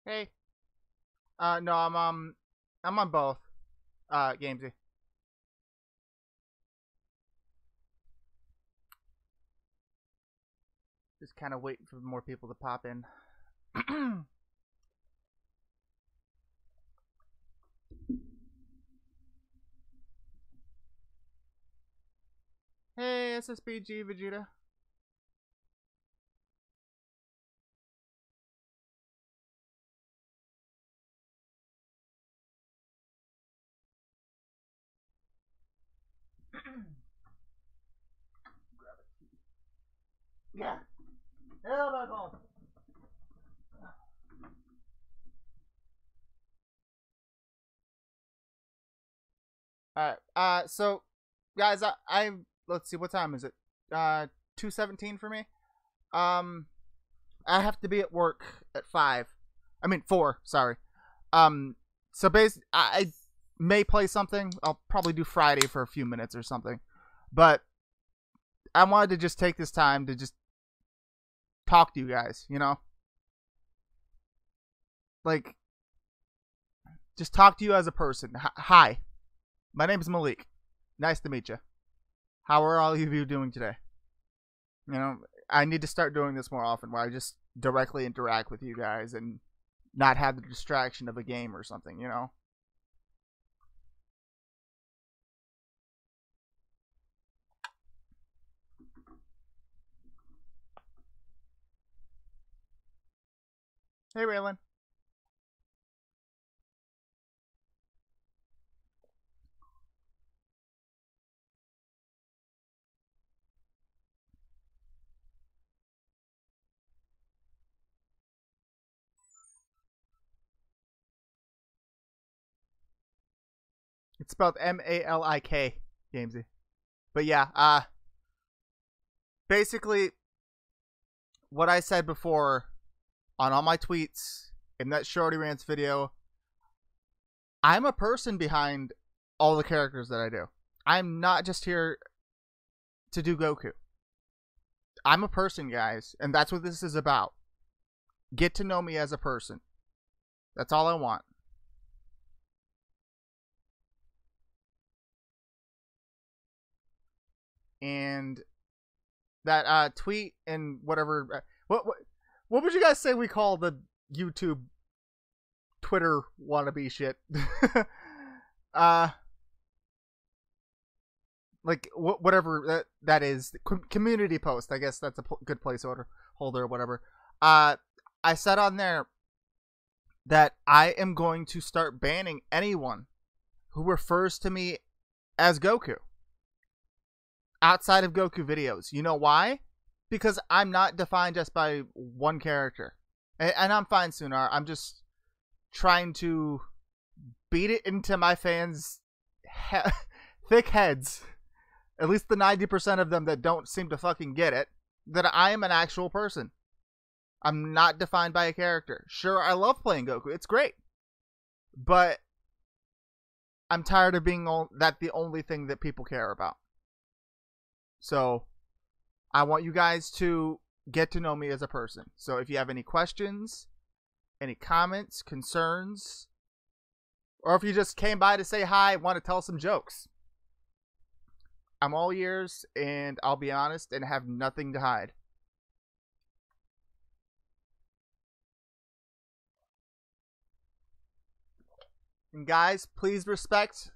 Hey. No, I'm on both. Gamesy. Just kind of waiting for more people to pop in. Hey, SSBG Vegeta. Yeah. Hell, my phone. All right. So, guys, I let's see, what time is it? 2:17 for me. Um, I have to be at work at 5. I mean 4. Sorry. Um, so basically, I may play something. I'll probably do Friday for a few minutes or something, but I wanted to just take this time to just talk to you guys. Like, just talk to you as a person. Hi, my name is Malik. Nice to meet you. How are all of you doing today? I need to start doing this more often, where I just directly interact with you guys and not have the distraction of a game or something. Hey, Raylan. It's spelled Malik, Gamesy. But yeah, basically what I said before on all my tweets in that Shorty Rants video, I'm a person behind all the characters that I do. I'm not just here to do Goku. I'm a person, guys, and that's what this is about. Get to know me as a person. That's all I want. And that tweet and whatever. What would you guys say we call the YouTube, Twitter wannabe shit? uh, like whatever that is, community post. I guess that's a good placeholder holder or whatever. I said on there that I am going to start banning anyone who refers to me as Goku outside of Goku videos. You know why? Because I'm not defined just by one character. And I'm fine, Sunar. I'm just trying to beat it into my fans' thick heads, at least the 90% of them that don't seem to fucking get it, that I am an actual person. I'm not defined by a character. Sure, I love playing Goku. It's great. But I'm tired of being that the only thing that people care about. So I want you guys to get to know me as a person. So if you have any questions, any comments, concerns, or if you just came by to say hi, want to tell some jokes, I'm all ears, and I'll be honest and have nothing to hide. And guys, please respect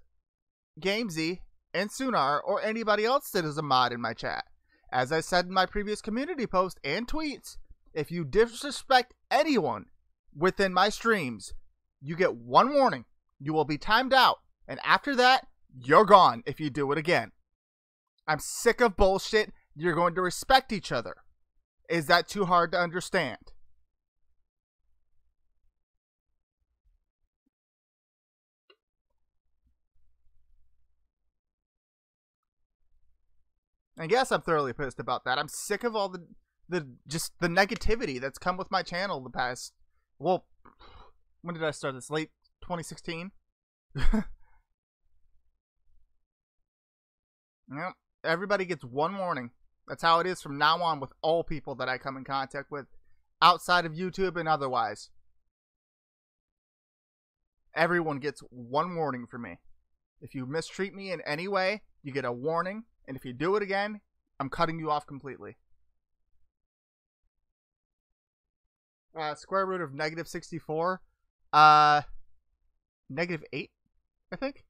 Gamesy and Sunar or anybody else that is a mod in my chat. As I said in my previous community post and tweets, if you disrespect anyone within my streams, you get one warning. You will be timed out, and after that, you're gone if you do it again. I'm sick of bullshit. You're going to respect each other. Is that too hard to understand? I guess I'm thoroughly pissed about that. I'm sick of all the just the negativity that's come with my channel the past. Well, when did I start this? Late 2016. Yep. Everybody gets one warning. That's how it is from now on with all people that I come in contact with, outside of YouTube and otherwise. everyone gets one warning from me. If you mistreat me in any way, you get a warning, and if you do it again, I'm cutting you off completely. Square root of -64. -8, I think.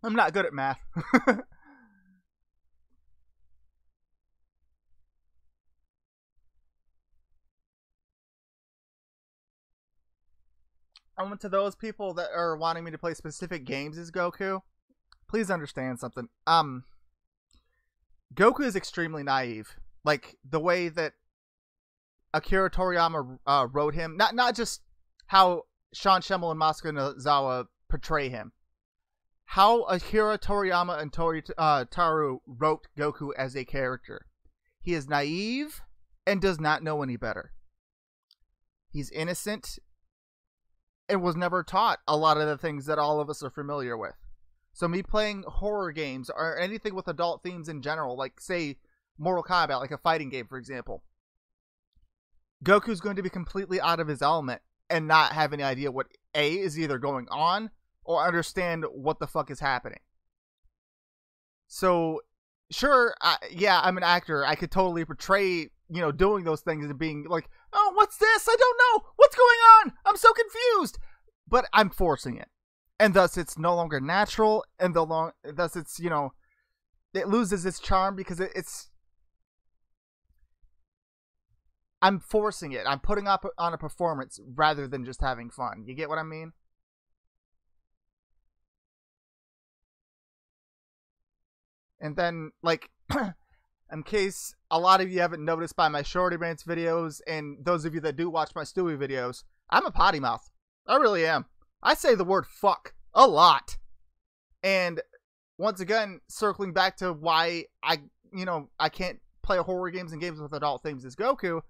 I'm not good at math. I went to those people that are wanting me to play specific games as Goku. Please understand something. Goku is extremely naive. Like the way that Akira Toriyama wrote him, not just how Sean Schemmel and Masuka Nozawa portray him. How Akira Toriyama and Taru wrote Goku as a character. He is naive and does not know any better. He's innocent and was never taught a lot of the things that all of us are familiar with. So me playing horror games or anything with adult themes in general, like say Mortal Kombat, like a fighting game for example, Goku's going to be completely out of his element and not have any idea what A is either going on or understand what the fuck is happening. So, sure, I'm an actor. I could totally portray, doing those things and being like, oh, what's this? I don't know. What's going on? I'm so confused. But I'm forcing it. And thus it's no longer natural, and thus it's, it loses its charm because it's... I'm forcing it. I'm putting up on a performance rather than just having fun. You get what I mean? And then, like, in case a lot of you haven't noticed by my Shorty Rants videos, and those of you that do watch my Stewie videos, I'm a potty mouth. I really am. I say the word fuck a lot. And once again, circling back to why I can't play horror games and games with adult themes as Goku,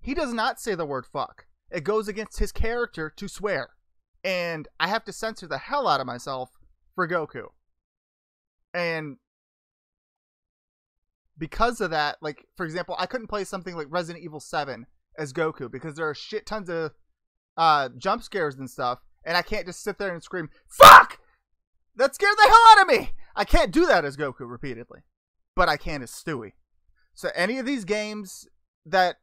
he does not say the word fuck. It goes against his character to swear. And I have to censor the hell out of myself for Goku. And because of that, like, for example, I couldn't play something like Resident Evil 7 as Goku because there are shit tons of jump scares and stuff, and I can't just sit there and scream, fuck! That scared the hell out of me! I can't do that as Goku repeatedly, but I can as Stewie. So any of these games that,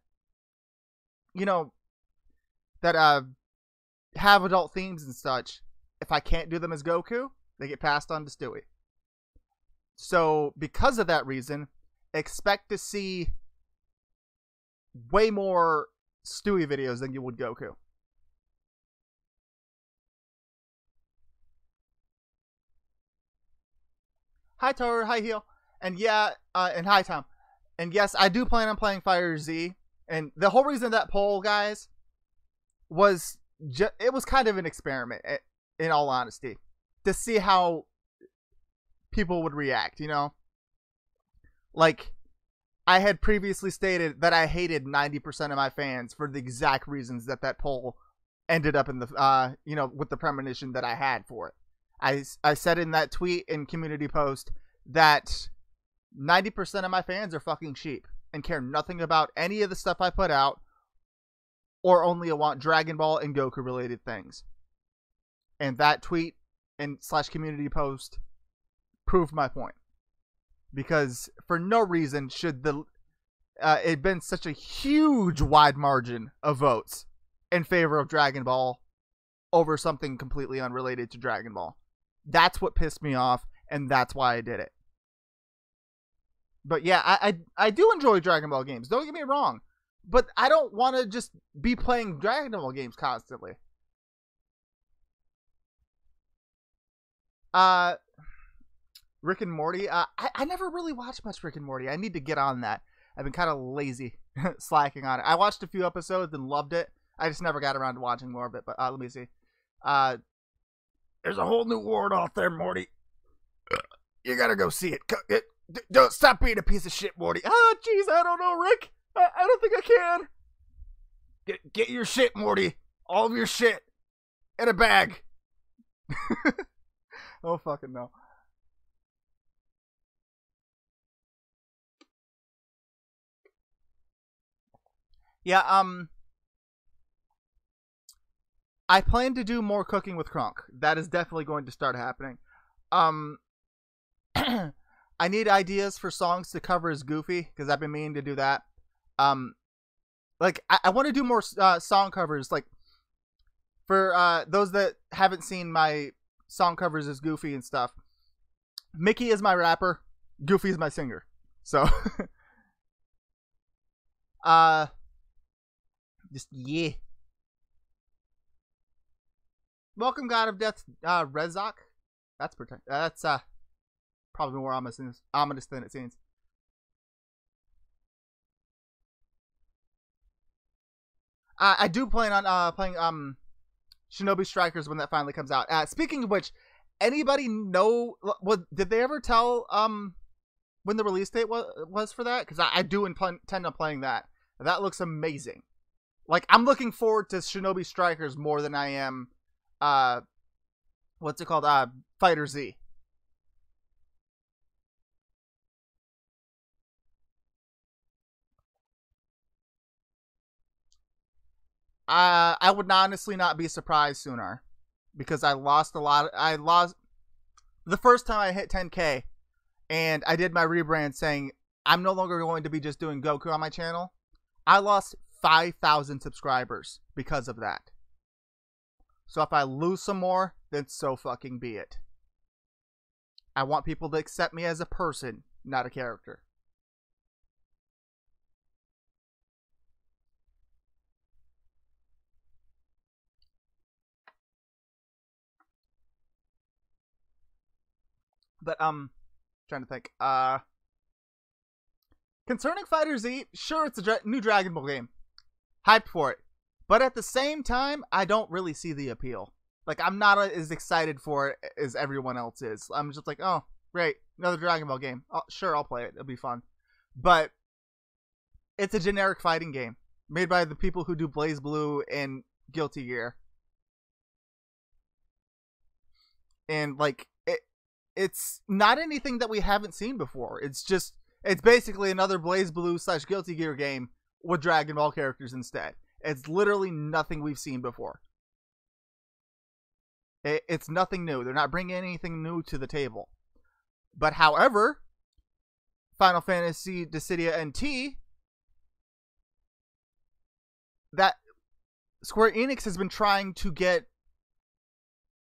have adult themes and such, if I can't do them as Goku, they get passed on to Stewie. So because of that reason, expect to see way more Stewie videos than you would Goku. Hi Toru, hi Heel, and and hi Tom. And yes, I do plan on playing Fire Z. And the whole reason that poll, guys, was it was kind of an experiment, in all honesty, to see how people would react, Like, I had previously stated that I hated 90% of my fans for the exact reasons that poll ended up in the, with the premonition that I had for it. I said in that tweet and community post that 90% of my fans are fucking sheep and care nothing about any of the stuff I put out, or only want Dragon Ball and Goku related things. And that tweet and / community post proved my point. Because for no reason should it been such a huge wide margin of votes in favor of Dragon Ball over something completely unrelated to Dragon Ball. That's what pissed me off, and that's why I did it. But yeah, I do enjoy Dragon Ball games. Don't get me wrong. But I don't want to just be playing Dragon Ball games constantly. Rick and Morty. I never really watched much Rick and Morty. I need to get on that. I've been kind of lazy slacking on it. I watched a few episodes and loved it. I just never got around to watching more of it. But let me see. There's a whole new world out there, Morty. You gotta go see it. Don't stop being a piece of shit, Morty. Oh, jeez, I don't know, Rick. I don't think I can. Get your shit, Morty. All of your shit in a bag. Oh, fucking no. Yeah, I plan to do more cooking with Krunk. That is definitely going to start happening. Um, I need ideas for songs to cover as Goofy because I've been meaning to do that. Um, like I want to do more song covers. Like for those that haven't seen my song covers as Goofy and stuff. Mickey is my rapper. Goofy is my singer. So, just yeah. Welcome, God of Death, Rezok. That's probably more ominous than it seems. I do plan on playing Shinobi Strikers when that finally comes out. Speaking of which, anybody know what did they ever tell when the release date was for that? Because I do intend on playing that. That looks amazing. Like I'm looking forward to Shinobi Strikers more than I am what's it called? Fighter Z. I would honestly not be surprised sooner because I lost a lot. I lost the first time I hit 10K and I did my rebrand saying I'm no longer going to be just doing Goku on my channel. I lost 5,000 subscribers because of that. So if I lose some more, then so fucking be it. I want people to accept me as a person, not a character. But trying to think. Concerning Fighter Z, sure it's a new Dragon Ball game. Hyped for it. But at the same time, I don't really see the appeal. Like, I'm not as excited for it as everyone else is. I'm just like, oh, great, another Dragon Ball game. Sure, I'll play it. It'll be fun. But it's a generic fighting game made by the people who do BlazBlue and Guilty Gear. And, like, it's not anything that we haven't seen before. It's basically another BlazBlue / Guilty Gear game with Dragon Ball characters instead. It's literally nothing we've seen before. It's nothing new. They're not bringing anything new to the table. But however, Final Fantasy Dissidia NT, that Square Enix has been trying to get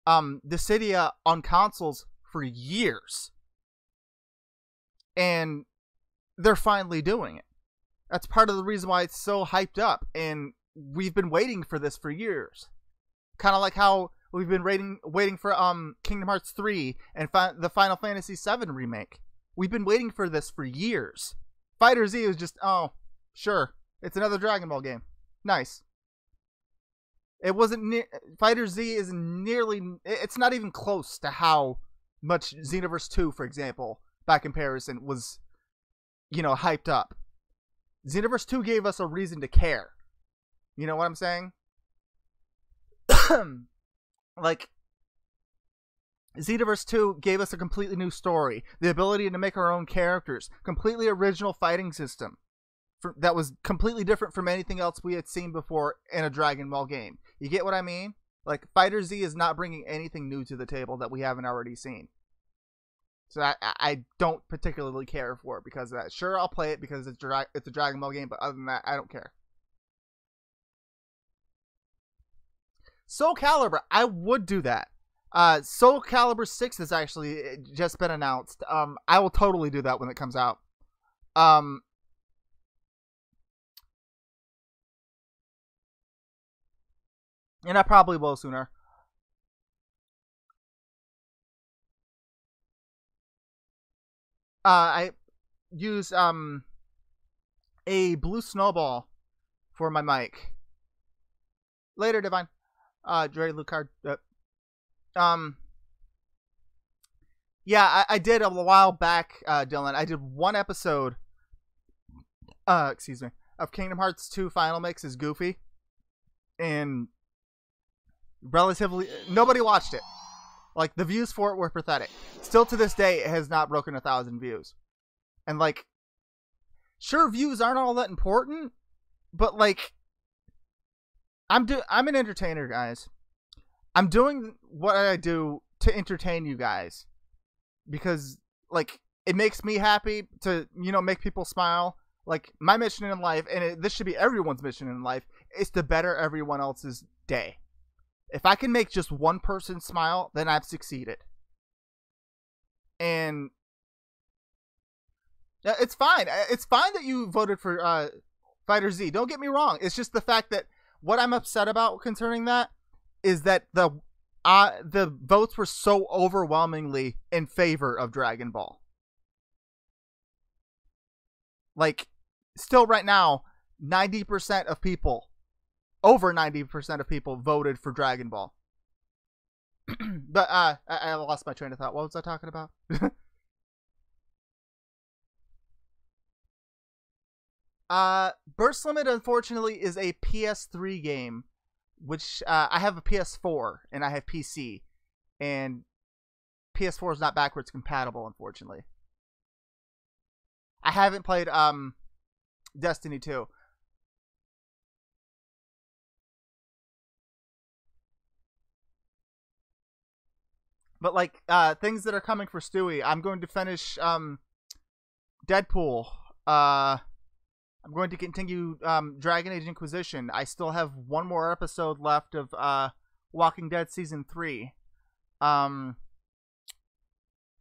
Dissidia on consoles for years. And they're finally doing it. That's part of the reason why it's so hyped up. And we've been waiting for this for years. Kind of like how we've been waiting for Kingdom Hearts 3 and the Final Fantasy 7 remake. We've been waiting for this for years. Fighter Z was just, oh, sure, it's another Dragon Ball game. Nice. It wasn't Fighter Z is nearly, it's not even close to how much Xenoverse 2, for example, by comparison, was, hyped up. Xenoverse 2 gave us a reason to care. You know what I'm saying? Like, Xenoverse 2 gave us a completely new story, the ability to make our own characters, completely original fighting system that was completely different from anything else we had seen before in a Dragon Ball game. You get what I mean? Like, Fighter Z is not bringing anything new to the table that we haven't already seen. So I don't particularly care for it because of that. Sure, I'll play it because it's a Dragon Ball game, but other than that, I don't care. Soul Calibur, I would do that. Soul Calibur 6 has actually just been announced. I will totally do that when it comes out. And I probably will sooner. I use a blue snowball for my mic. Later, Divine. Dre Lucard. Yeah, I did a while back, Dylan. I did one episode, excuse me, of Kingdom Hearts 2 Final Mix as Goofy, and relatively nobody watched it. Like, the views for it were pathetic. Still to this day, it has not broken 1,000 views. And, like, sure, views aren't all that important, but like I'm an entertainer, guys. I'm doing what I do to entertain you guys because like it makes me happy to make people smile. Like my mission in life, and this should be everyone's mission in life, is to better everyone else's day. If I can make just one person smile, then I've succeeded. And it's fine. It's fine that you voted for Fighter Z. Don't get me wrong. It's just the fact that what I'm upset about concerning that is that the votes were so overwhelmingly in favor of Dragon Ball. Like, still right now, 90% of people, over 90% of people voted for Dragon Ball. But I lost my train of thought. What was I talking about? Burst Limit, unfortunately, is a PS3 game, which I have a PS4 and I have PC, and PS4 is not backwards compatible, unfortunately. I haven't played Destiny 2. But like things that are coming for Stewie, I'm going to finish Deadpool. I'm going to continue Dragon Age Inquisition. I still have one more episode left of Walking Dead Season 3. I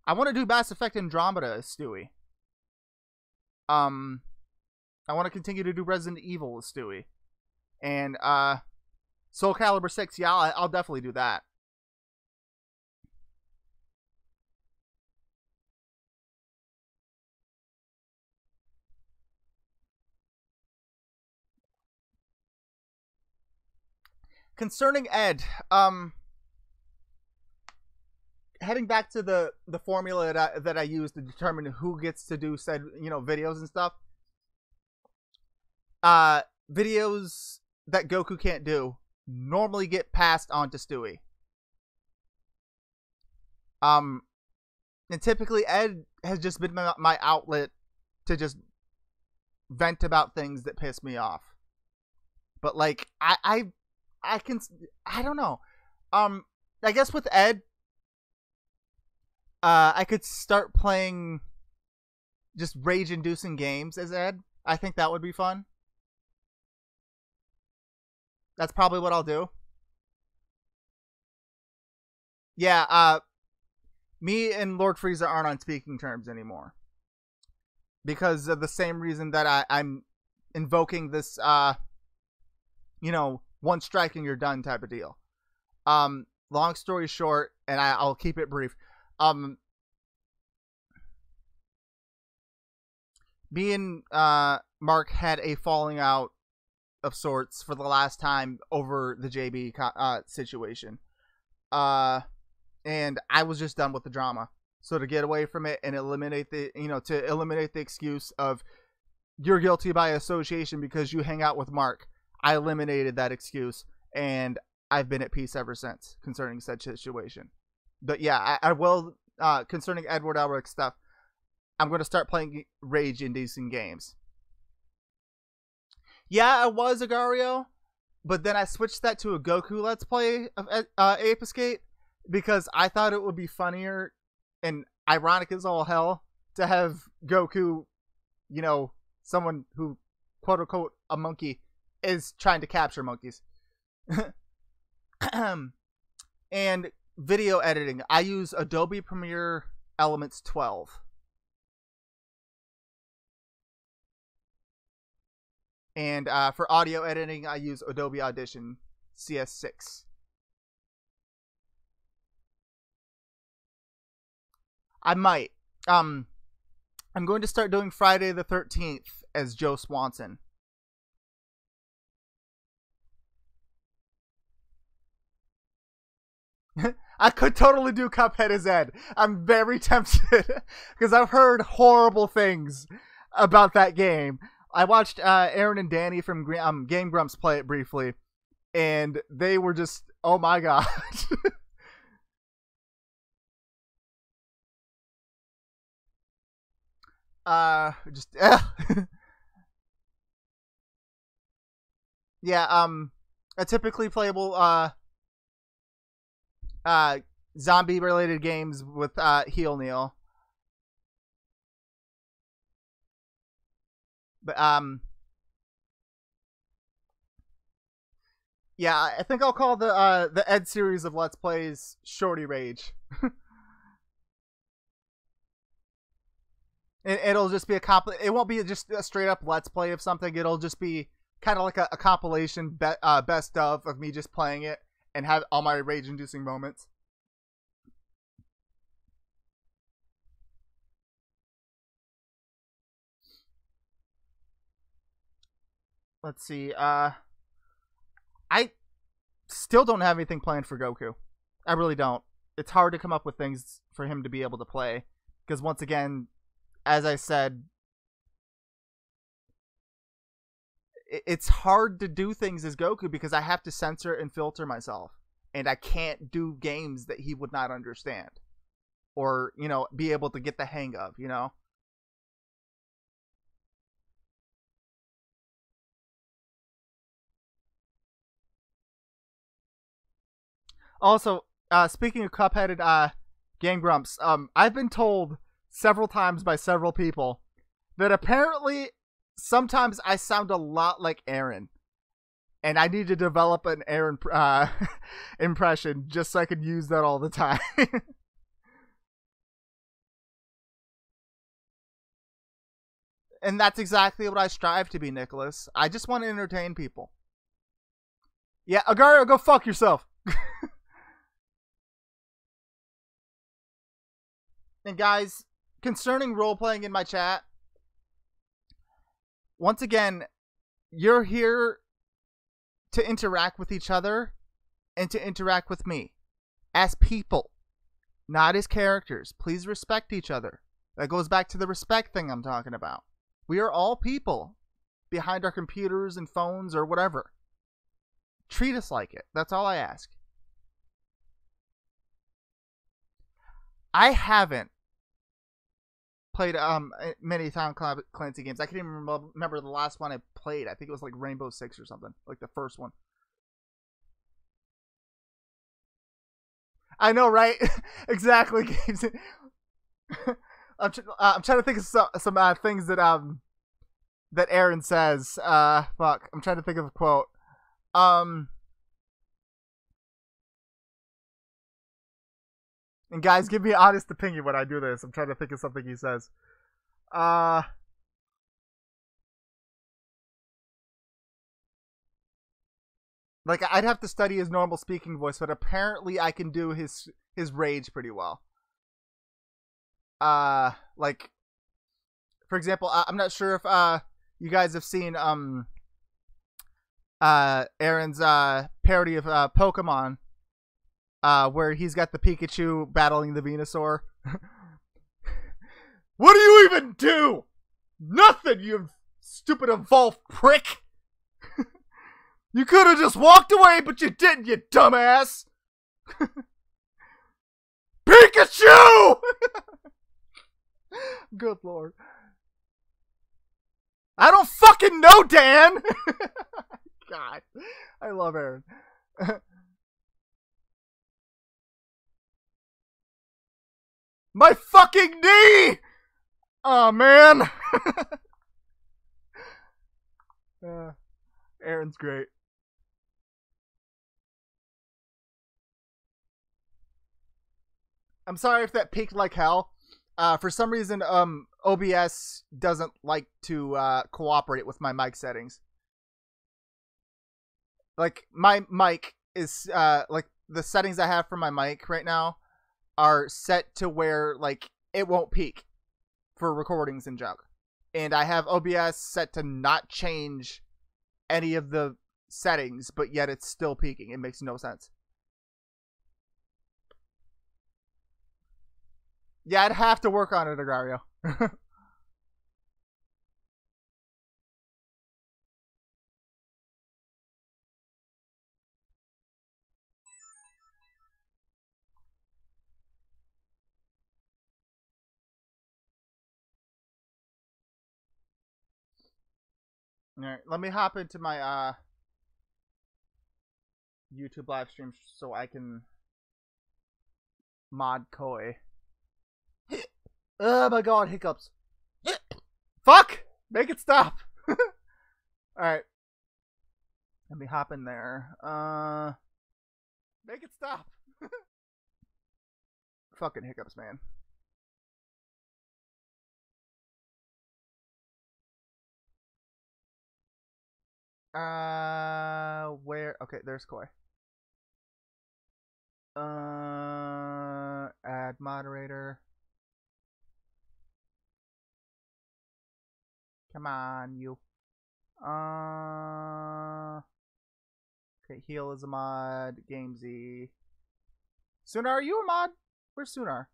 want to do Mass Effect Andromeda as Stewie. I want to continue to do Resident Evil as Stewie. And Soul Calibur 6, yeah, I'll definitely do that. Concerning Ed, heading back to the formula that I use to determine who gets to do said videos and stuff. Videos that Goku can't do normally get passed on to Stewie. And typically Ed has just been my outlet to just vent about things that piss me off. But like I don't know. I guess with Ed, I could start playing just rage-inducing games as Ed. I think that would be fun. That's probably what I'll do. Yeah, me and Lord Frieza aren't on speaking terms anymore. Because of the same reason that I'm invoking this, one strike and you're done type of deal. Long story short, and I'll keep it brief. Me and Mark had a falling out of sorts for the last time over the JB situation. And I was just done with the drama. So to get away from it and eliminate the excuse of you're guilty by association because you hang out with Mark, I eliminated that excuse, and I've been at peace ever since concerning such situation. But yeah, I will, concerning Edward Elric stuff, I'm going to start playing rage-inducing games. Yeah, I was Agario, but then I switched that to a Goku Let's Play of Ape Escape because I thought it would be funnier and ironic as all hell to have Goku, someone who, quote-unquote, a monkey, is trying to capture monkeys. And video editing, I use Adobe Premiere Elements 12. And for audio editing, I use Adobe Audition CS6. I might. I'm going to start doing Friday the 13th as Joe Swanson. I could totally do Cuphead as Ed. I'm very tempted because I've heard horrible things about that game. I watched Aaron and Danny from Game Grumps play it briefly, and they were just, oh my god. Yeah, a typically playable uh zombie related games with Heel Neil. But yeah, I think I'll call the Ed series of Let's Plays Shorty Rage. It'll just be it won't be just a straight up Let's Play of something. It'll just be kind of like a compilation best of me just playing it and have all my rage inducing moments. Let's see. I still don't have anything planned for Goku. I really don't. It's hard to come up with things for him to be able to play because once again, as I said, it's hard to do things as Goku because I have to censor and filter myself, and I can't do games that he would not understand or be able to get the hang of. Also, speaking of Cupheaded Game Grumps, I've been told several times by several people that apparently sometimes I sound a lot like Aaron. And I need to develop an Aaron impression just so I can use that all the time. And that's exactly what I strive to be, Nicholas. I just want to entertain people. Yeah, Agario, go fuck yourself. And guys, concerning role playing in my chat, once again, you're here to interact with each other and to interact with me as people, not as characters. Please respect each other. That goes back to the respect thing I'm talking about. We are all people behind our computers and phones or whatever. Treat us like it. That's all I ask. I haven't played many Tom Clancy games. I can't even remember the last one I played. I think it was like Rainbow Six or something, like the first one. I know, right? Exactly. Games. I'm trying to think of some things that Aaron says. Fuck. I'm trying to think of a quote. And guys, give me an honest opinion when I do this. I'm trying to think of something he says. Uh like I'd have to study his normal speaking voice, but apparently I can do his rage pretty well. Like for example, I'm not sure if you guys have seen Aaron's parody of Pokemon, where he's got the Pikachu battling the Venusaur. What do you even do? Nothing, you stupid evolved prick. You could have just walked away, but you didn't, you dumbass. Pikachu! Good lord. I don't fucking know, Dan! God. I love Aaron. My fucking knee! Oh, man. Aaron's great. I'm sorry if that peaked like hell. For some reason, OBS doesn't like to cooperate with my mic settings. Like my mic is like the settings I have for my mic right now are set to where like it won't peak for recordings and junk. And I have OBS set to not change any of the settings, but yet it's still peaking. It makes no sense. Yeah, I'd have to work on it, Agario. Alright, let me hop into my YouTube live streams so I can mod Koi. Oh my god, hiccups. Fuck! Make it stop! Alright. Let me hop in there. Make it stop! Fucking hiccups, man. Where? Okay, there's Koi. Add moderator. Come on, you. Okay, heal is a mod. Gamesy. Sunar, are you a mod? Where's Sunar?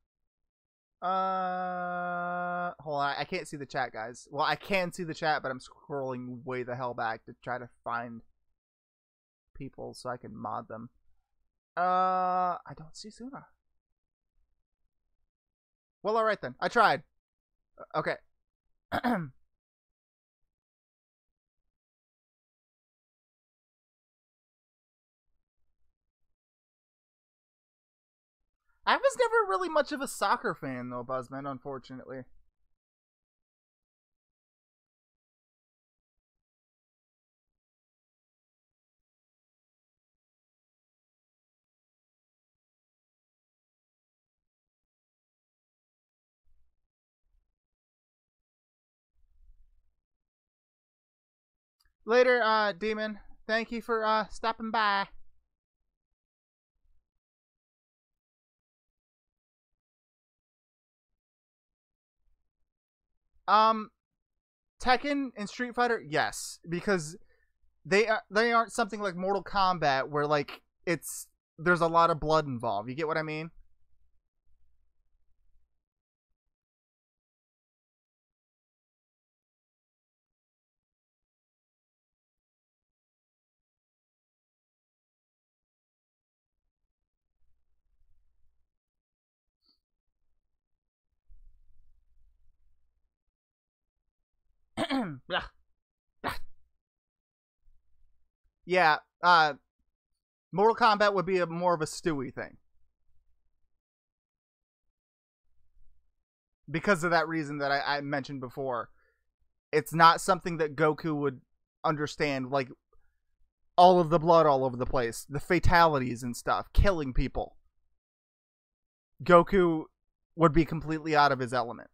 Hold on. I can't see the chat, guys. Well, I can see the chat, but I'm scrolling way the hell back to try to find people so I can mod them. I don't see Sunar. Well, alright then. I tried. Okay. I was never really much of a soccer fan, though, Buzzman, unfortunately. Later, Demon. Thank you for stopping by. Tekken and Street Fighter, yes, because they aren't something like Mortal Kombat where like there's a lot of blood involved. You get what I mean? Yeah, Mortal Kombat would be more of a Stewie thing. Because of that reason that I mentioned before. It's not something that Goku would understand, like all of the blood all over the place, the fatalities and stuff, killing people. Goku would be completely out of his element.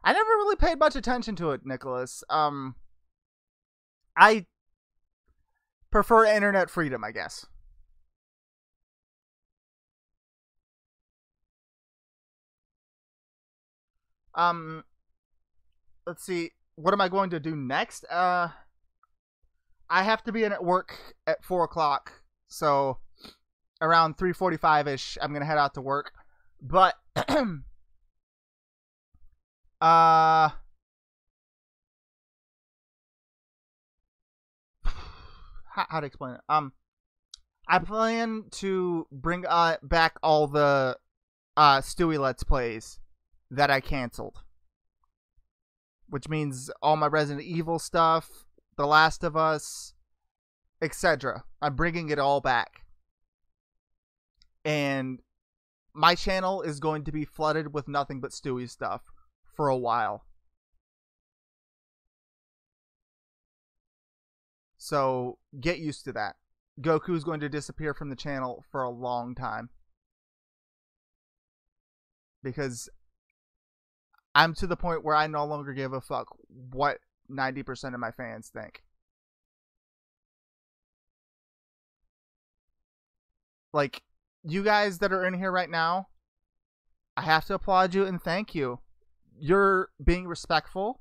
I never really paid much attention to it, Nicholas. I prefer internet freedom, I guess. Let's see. What am I going to do next? I have to be in at work at 4 o'clock, so around 3:45ish, I'm gonna head out to work. But how to explain it? I plan to bring back all the Stewie Let's Plays that I canceled, which means all my Resident Evil stuff, The Last of Us, etc. I'm bringing it all back. And my channel is going to be flooded with nothing but Stewie stuff for a while. So get used to that. Goku is going to disappear from the channel for a long time. Because I'm to the point where I no longer give a fuck what 90% of my fans think. Like, you guys that are in here right now, I have to applaud you and thank you. You're being respectful,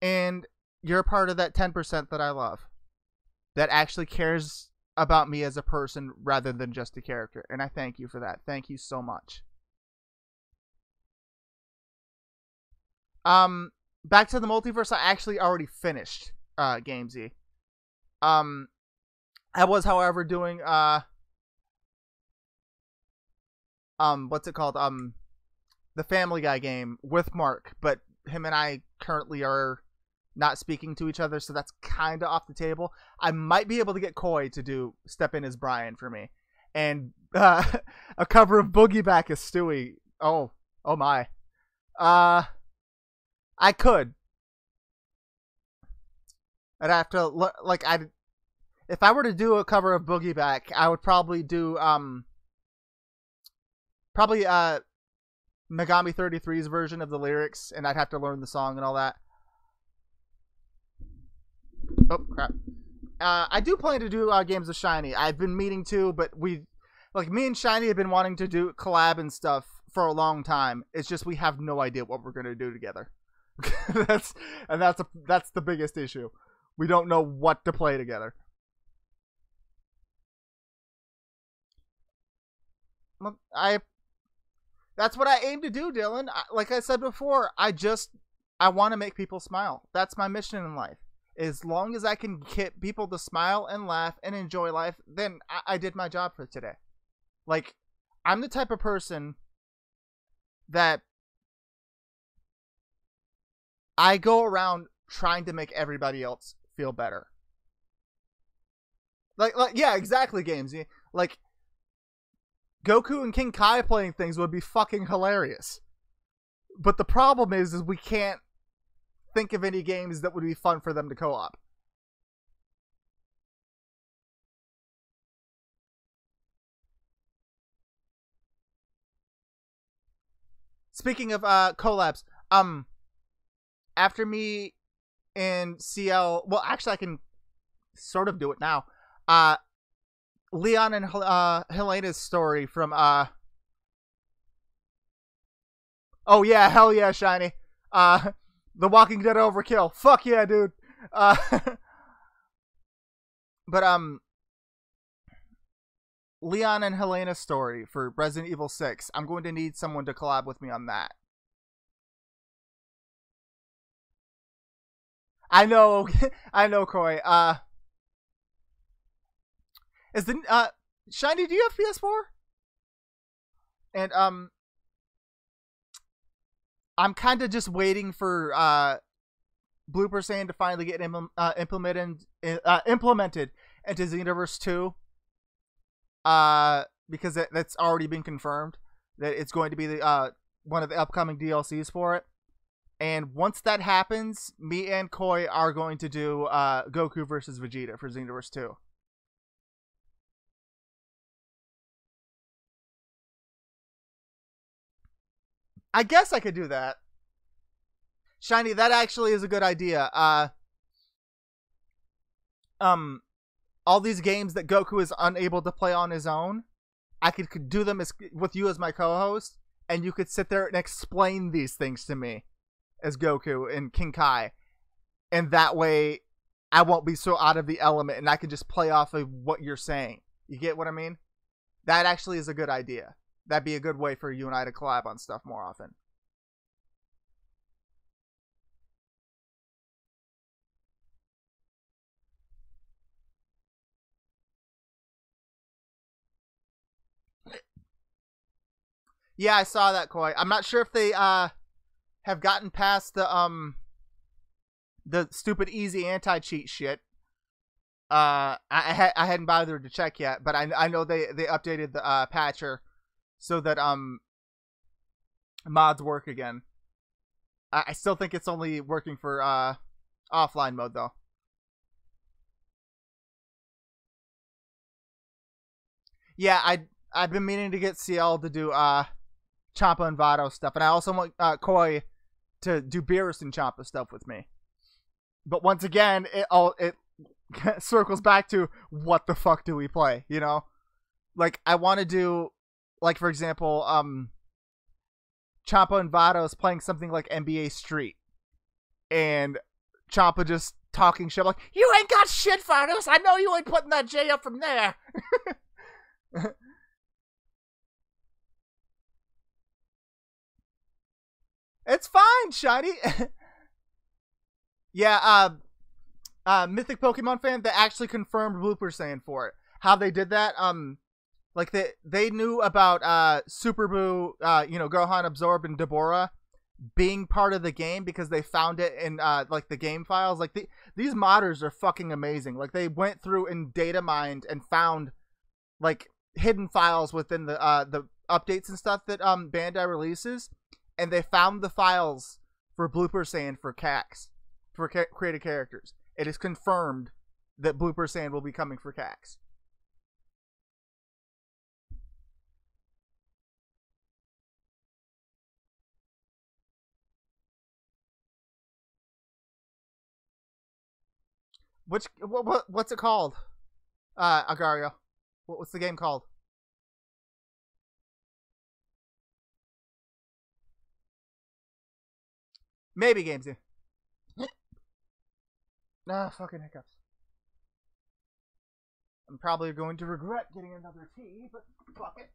and you're a part of that 10% that I love, that actually cares about me as a person rather than just a character, and I thank you for that. Thank you so much. Back to the multiverse, I actually already finished Gamesy. I was, however, doing what's it called? The Family Guy game with Mark, but him and I currently are not speaking to each other, so that's kind of off the table. I might be able to get Koi to step in as Brian for me, and a cover of Boogie Back as Stewie. Oh my. I could. I'd have to like if I were to do a cover of Boogie Back, I would probably do Megami 33's version of the lyrics, and I'd have to learn the song and all that. Oh crap! I do plan to do games with Shiny. I've been meaning to, but me and Shiny have been wanting to do collab and stuff for a long time. It's just we have no idea what we're gonna do together. that's the biggest issue. We don't know what to play together. That's what I aim to do, Dylan. Like I said before, I want to make people smile. That's my mission in life. As long as I can get people to smile and laugh and enjoy life, then I did my job for today. Like, I'm the type of person that I go around trying to make everybody else feel better. Like yeah, exactly, Gamesy. Like, Goku and King Kai playing things would be fucking hilarious. But the problem is we can't think of any games that would be fun for them to co-op. Speaking of collabs, after me and CL, well, actually I can sort of do it now. Leon and Helena's story from oh yeah, hell yeah, Shiny. The Walking Dead Overkill. Fuck yeah, dude. But Leon and Helena's story for Resident Evil 6. I'm going to need someone to collab with me on that. I know, I know, Koi. Is the Shiny? Do you have PS4? And I'm kind of just waiting for Blooper Sand to finally get implemented into Xenoverse 2. Because that's already been confirmed that it's going to be the one of the upcoming DLCs for it. And once that happens, me and Koi are going to do Goku versus Vegeta for Xenoverse 2. I guess I could do that. Shiny, that actually is a good idea. All these games that Goku is unable to play on his own, I could do them with you as my co-host, and you could sit there and explain these things to me as Goku and King Kai. And that way, I won't be so out of the element, and I can just play off of what you're saying. You get what I mean? That actually is a good idea. That'd be a good way for you and I to collab on stuff more often. Yeah, I saw that, Koi. I'm not sure if they have gotten past the stupid easy anti-cheat shit. I hadn't bothered to check yet, but I know they updated the patcher so that mods work again. I still think it's only working for offline mode though. Yeah, I've been meaning to get CL to do Champa and Vado stuff, and I also want Koi to do Beerus and Champa stuff with me. But once again, it circles back to what the fuck do we play, you know? Like, I want to do, like, for example, Champa and Vados playing something like NBA Street, and Champa just talking shit like, "You ain't got shit, Vados. I know you ain't putting that J up from there." It's fine, Shiny. Yeah, Mythic Pokemon fan that actually confirmed Blooper saying for it. How they did that, like they knew about Super Boo, Gohan, Absorb, and Deborah. being part of the game because they found it in like the game files. Like these modders are fucking amazing. Like they went through and data mined and found like hidden files within the updates and stuff that Bandai releases, and they found the files for Blooper Sand for CAX, for created characters. It is confirmed that Blooper Sand will be coming for CAX. What's it called? Agario. What's the game called? Maybe Games. Fucking hiccups. I'm probably going to regret getting another tea, but fuck it.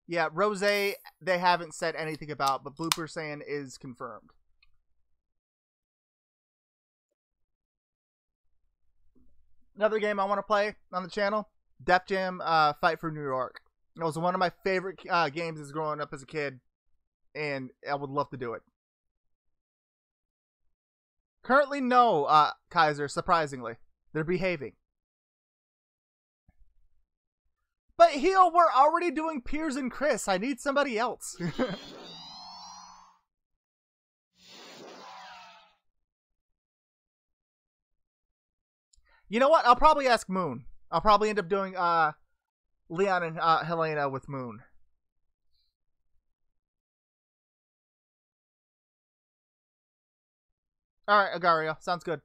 Yeah, Rose, they haven't said anything about, but Blooper Sand is confirmed. Another game I want to play on the channel, Def Jam Fight for New York. It was one of my favorite games as growing up as a kid, and I would love to do it. Currently, no, Kaiser, surprisingly. They're behaving. But Heel, we're already doing Piers and Chris. I need somebody else. You know what? I'll probably ask Moon. I'll probably end up doing Leon and Helena with Moon. Alright, Agario. Sounds good.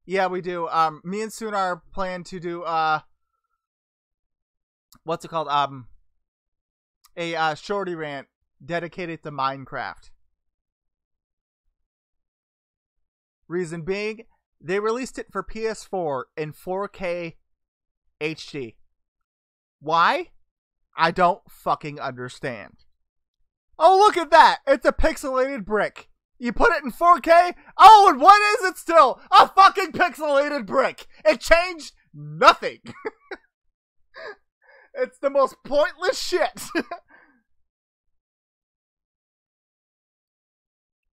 Yeah, we do. Me and Sunar plan to do what's it called? A shorty rant dedicated to Minecraft. Reason being, they released it for PS4 in 4K HD. Why? I don't fucking understand. Oh, look at that! It's a pixelated brick. You put it in 4K? Oh, and what is it still? A fucking pixelated brick! It changed nothing! It's the most pointless shit!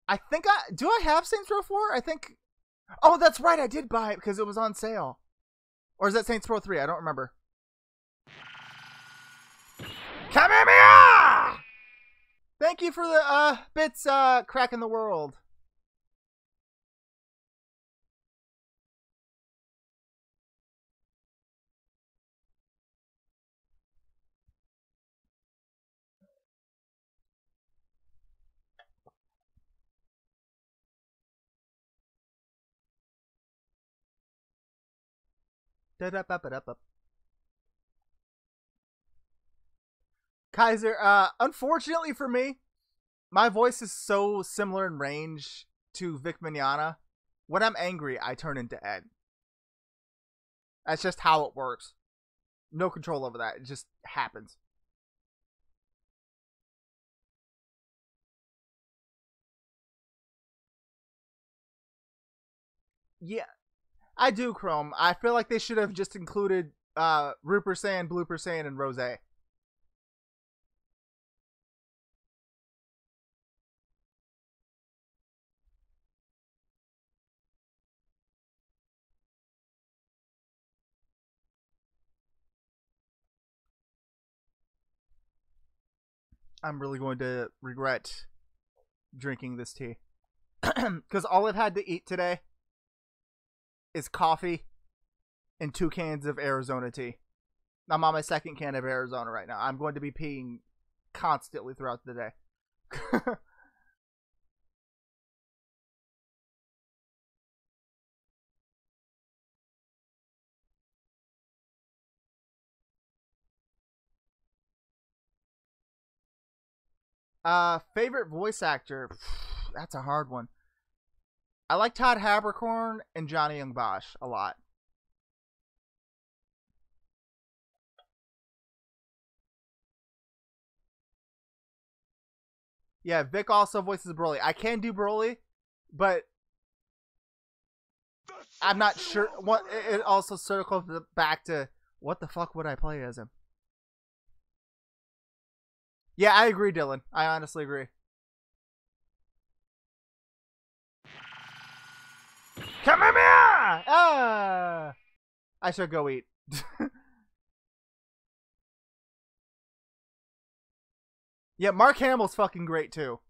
I think do I have Saints Row 4? I think... Oh, that's right, I did buy it because it was on sale. Or is that Saints Row 3? I don't remember. Kamehameha! Thank you for the bits cracking the world. Kaiser, unfortunately for me, my voice is so similar in range to Vic Mignogna. When I'm angry, I turn into Ed. That's just how it works. No control over that. It just happens. Yeah, I do, Chrome. I feel like they should have just included Rupert Sand, Blooper Sand, and Rose. I'm really going to regret drinking this tea. Because all I've had to eat today is coffee and 2 cans of Arizona tea. I'm on my 2nd can of Arizona right now. I'm going to be peeing constantly throughout the day. Favorite voice actor? That's a hard one. I like Todd Haberkorn and Johnny Young Bosch a lot. Yeah, Vic also voices Broly. I can do Broly, but I'm not sure. What it also circles back to what the fuck would I play as him? Yeah, I agree, Dylan. I honestly agree. Come here! Ah! I should go eat. Yeah, Mark Hamill's fucking great too.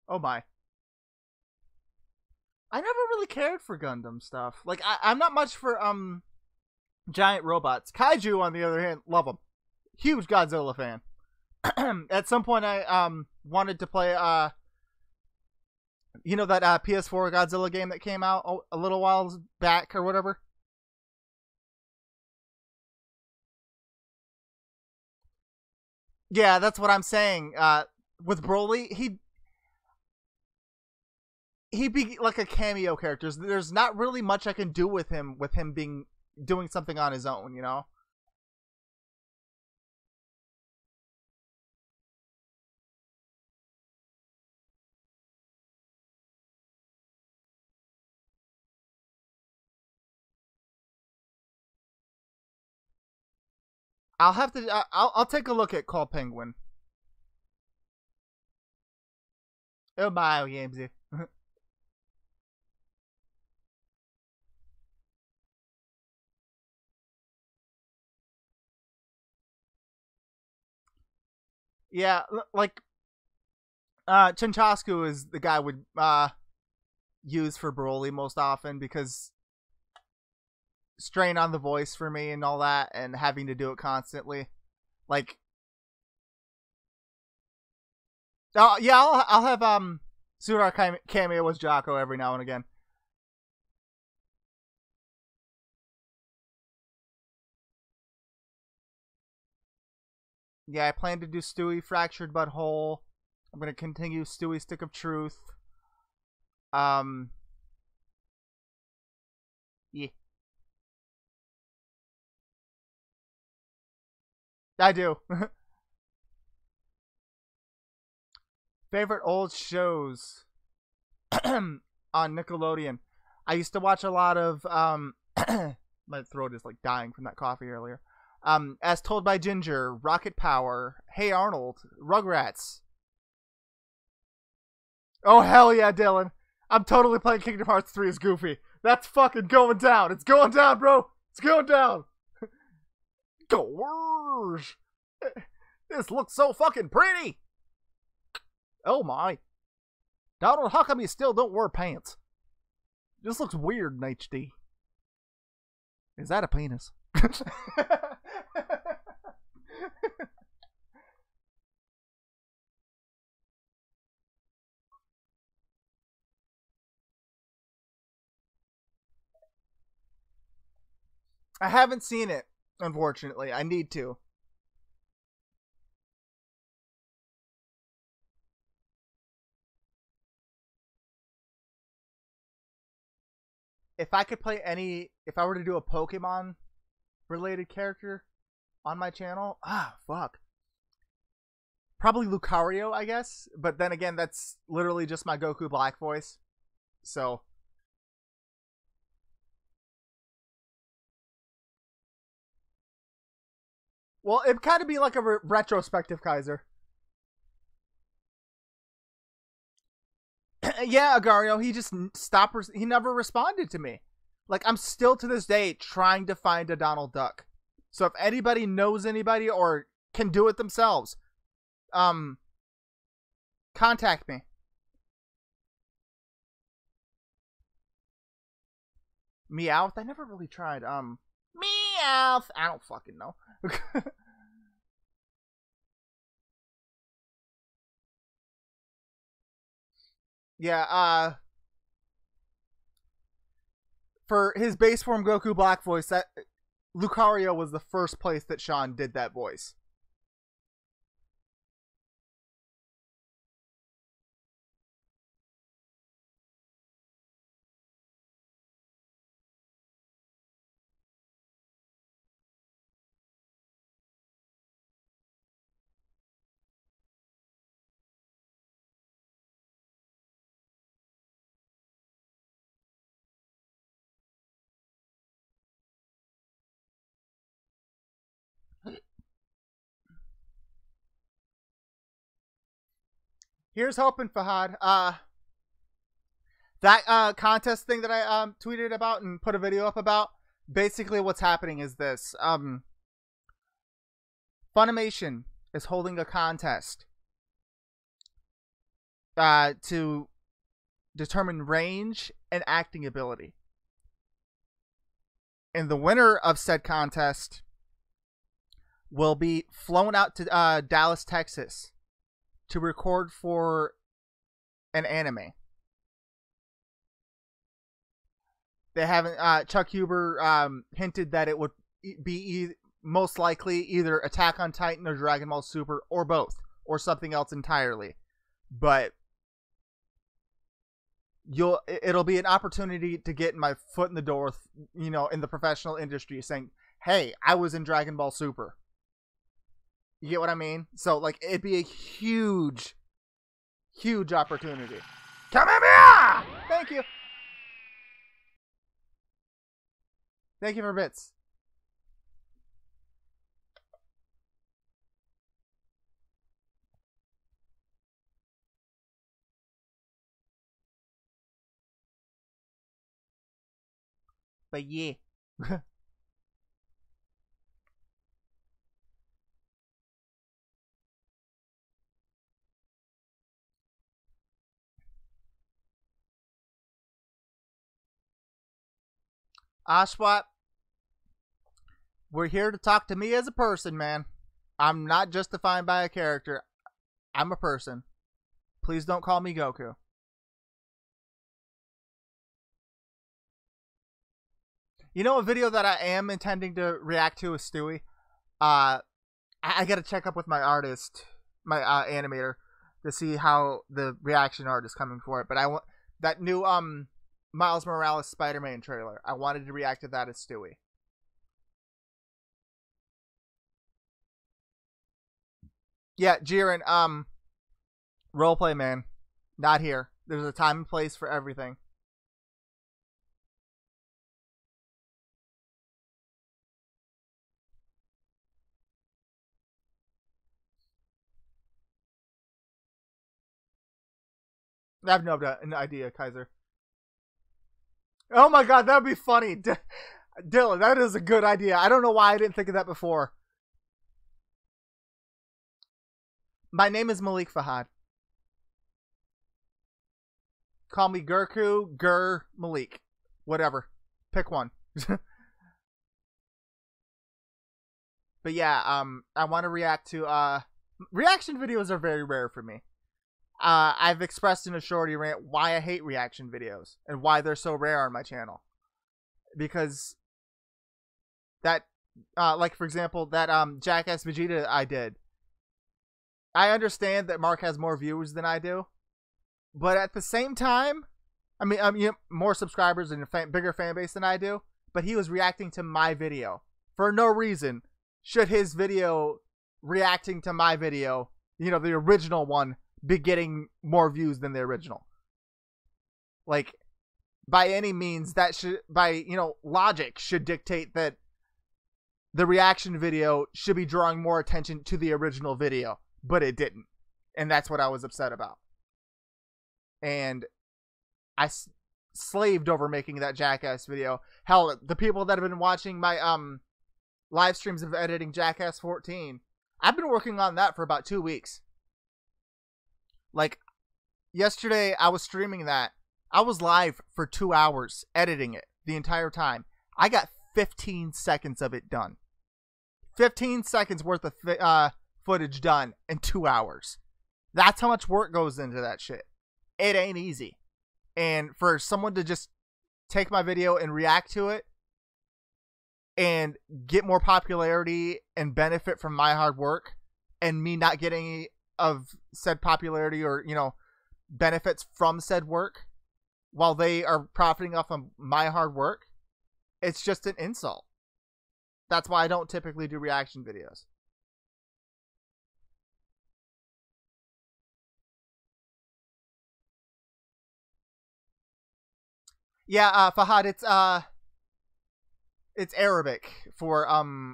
Oh my. I never really cared for Gundam stuff. Like I'm not much for giant robots. Kaiju, on the other hand, love them. Huge Godzilla fan. At some point, I wanted to play you know that PS4 Godzilla game that came out a little while back or whatever. Yeah, that's what I'm saying. With Broly, he'd be like a cameo character. There's not really much I can do with him being doing something on his own, you know? I'll have to I'll take a look at Call Penguin. Oh my, Gamesy. Yeah, like Chinchasku is the guy I would use for Broly most often because strain on the voice for me and all that, and having to do it constantly. Like, oh yeah, I'll have Sunar cameo as Jocko every now and again. Yeah, I plan to do Stewie Fractured But Whole. I'm gonna continue Stewie Stick of Truth. Um, yeah, I do. Favorite old shows on Nickelodeon. I used to watch a lot of my throat is like dying from that coffee earlier. As Told by Ginger, Rocket Power, Hey Arnold, Rugrats. Oh hell yeah, Dylan! I'm totally playing Kingdom Hearts 3 as Goofy. That's fucking going down. It's going down, bro. It's going down. Gorge. This looks so fucking pretty. Oh my. Donald, how come you still don't wear pants? This looks weird in HD. Is that a penis? I haven't seen it, unfortunately. I need to. If I could play if I were to do a Pokemon related character on my channel, fuck. Probably Lucario, I guess. But then again, that's literally just my Goku Black voice. So. Well, it'd kind of be like a retrospective Kaiser. Yeah, Agario, he just stopped. He never responded to me. Like, I'm still to this day trying to find a Donald Duck. So if anybody knows anybody or can do it themselves, contact me. Meowth? I never really tried. Meowth. I don't fucking know. Yeah, for his base form Goku Black voice, that Lucario was the first place that Sean did that voice. Here's hoping, Fahad. That contest thing that I tweeted about and put a video up about. Basically, what's happening is this: Funimation is holding a contest to determine range and acting ability. And the winner of said contest will be flown out to Dallas, Texas to record for an anime. They haven't. Chuck Huber hinted that it would be most likely either Attack on Titan or Dragon Ball Super or both or something else entirely. But it'll be an opportunity to get my foot in the door, you know, in the professional industry, saying, "Hey, I was in Dragon Ball Super." You get what I mean? So like, it'd be a huge, huge opportunity. Come here! Thank you. Thank you for bits. But yeah. Ashwat, we're here to talk to me as a person, man. I'm not just defined by a character. I'm a person. Please don't call me Goku. You know, a video that I am intending to react to is Stewie. I gotta check up with my artist, my animator, to see how the reaction art is coming for it. But I want that new Miles Morales Spider-Man trailer. I wanted to react to that as Stewie. Yeah, Jiren, roleplay, man. Not here. There's a time and place for everything. I have no idea, Kaiser. Oh my god, that'd be funny. Dylan, that is a good idea. I don't know why I didn't think of that before. My name is Malik Fahad. Call me Gurku, Gur, Malik. Whatever. Pick one. But yeah, I want to react to reaction videos are very rare for me. I've expressed in a shorty rant why I hate reaction videos and why they're so rare on my channel. Because that, like for example, that Jackass Vegeta I did. I understand that Mark has more viewers than I do, but at the same time, I mean, you have more subscribers and a bigger fan base than I do. But he was reacting to my video for no reason. Should his video reacting to my video, you know, the original one, be getting more views than the original? Like, by any means, that should, by, you know, logic should dictate that the reaction video should be drawing more attention to the original video, but it didn't. And that's what I was upset about. And I slaved over making that Jackass video. Hell, the people that have been watching my live streams of editing Jackass 14, I've been working on that for about 2 weeks. Like, yesterday I was streaming that. I was live for 2 hours editing it the entire time. I got 15 seconds of it done. 15 seconds worth of footage done in 2 hours. That's how much work goes into that shit. It ain't easy. And for someone to just take my video and react to it and get more popularity and benefit from my hard work and me not getting any of said popularity or, you know, benefits from said work while they are profiting off of my hard work, it's just an insult. That's why I don't typically do reaction videos. Yeah, Fahad, it's Arabic for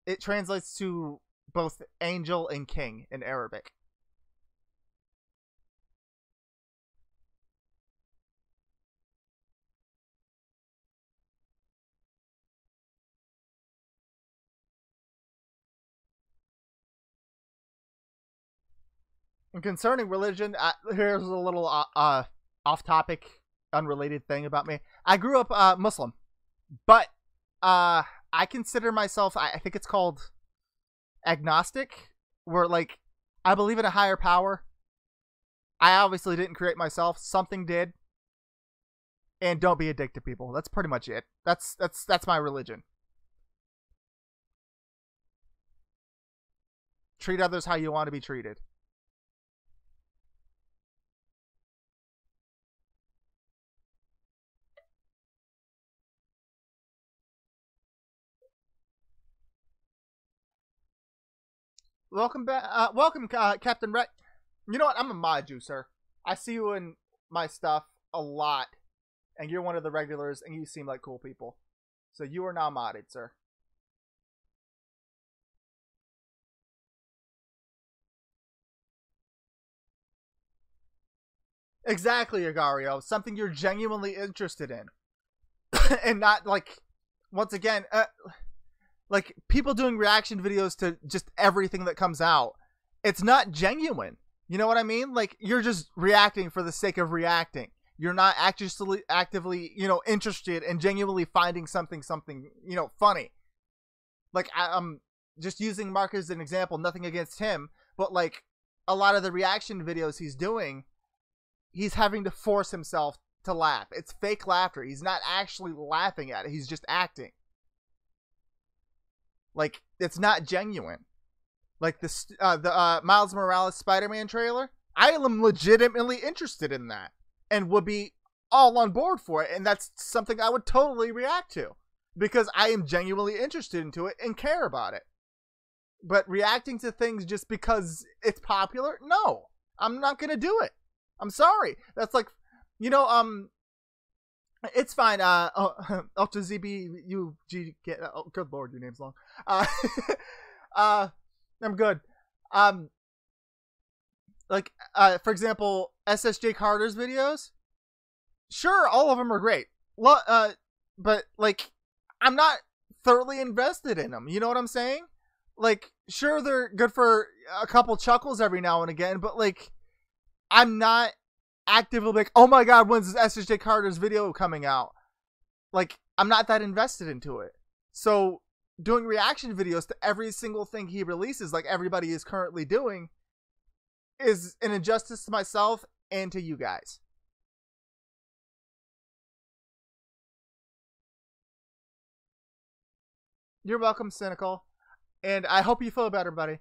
it translates to both angel and king in Arabic. And concerning religion, here's a little off-topic, unrelated thing about me. I grew up Muslim, but I consider myself, I think it's called agnostic, where like I believe in a higher power. I obviously didn't create myself; something did. And don't be a dick to people. That's pretty much it. That's my religion. Treat others how you want to be treated. Welcome back. Welcome, Captain Rhett. You know what? I'm a mod you, sir. I see you in my stuff a lot, and you're one of the regulars, and you seem like cool people. So you are now modded, sir. Exactly, Agario. Something you're genuinely interested in. And not, like, once again, like, people doing reaction videos to just everything that comes out. It's not genuine. You know what I mean? Like, you're just reacting for the sake of reacting. You're not actively, you know, interested in genuinely finding something, you know, funny. Like, I'm just using Mark as an example, nothing against him, but, like, a lot of the reaction videos he's doing, he's having to force himself to laugh. It's fake laughter. He's not actually laughing at it. He's just acting. Like, it's not genuine. Like the Miles Morales Spider-Man trailer, I am legitimately interested in that and would be all on board for it, and that's something I would totally react to because I am genuinely interested into it and care about it. But reacting to things just because it's popular, no, I'm not gonna do it. I'm sorry. That's like, you know, it's fine. Ultra ZB oh, good lord, your name's long. I'm good. Like, for example, SSJ Carter's videos. Sure, all of them are great. But like, I'm not thoroughly invested in them. You know what I'm saying? Like, sure, they're good for a couple chuckles every now and again, but like, I'm not actively like, oh my god, when's SSJ Carter's video coming out? Like, I'm not that invested into it. So doing reaction videos to every single thing he releases, like everybody is currently doing, is an injustice to myself and to you guys. You're welcome, Cynical. And I hope you feel better, buddy.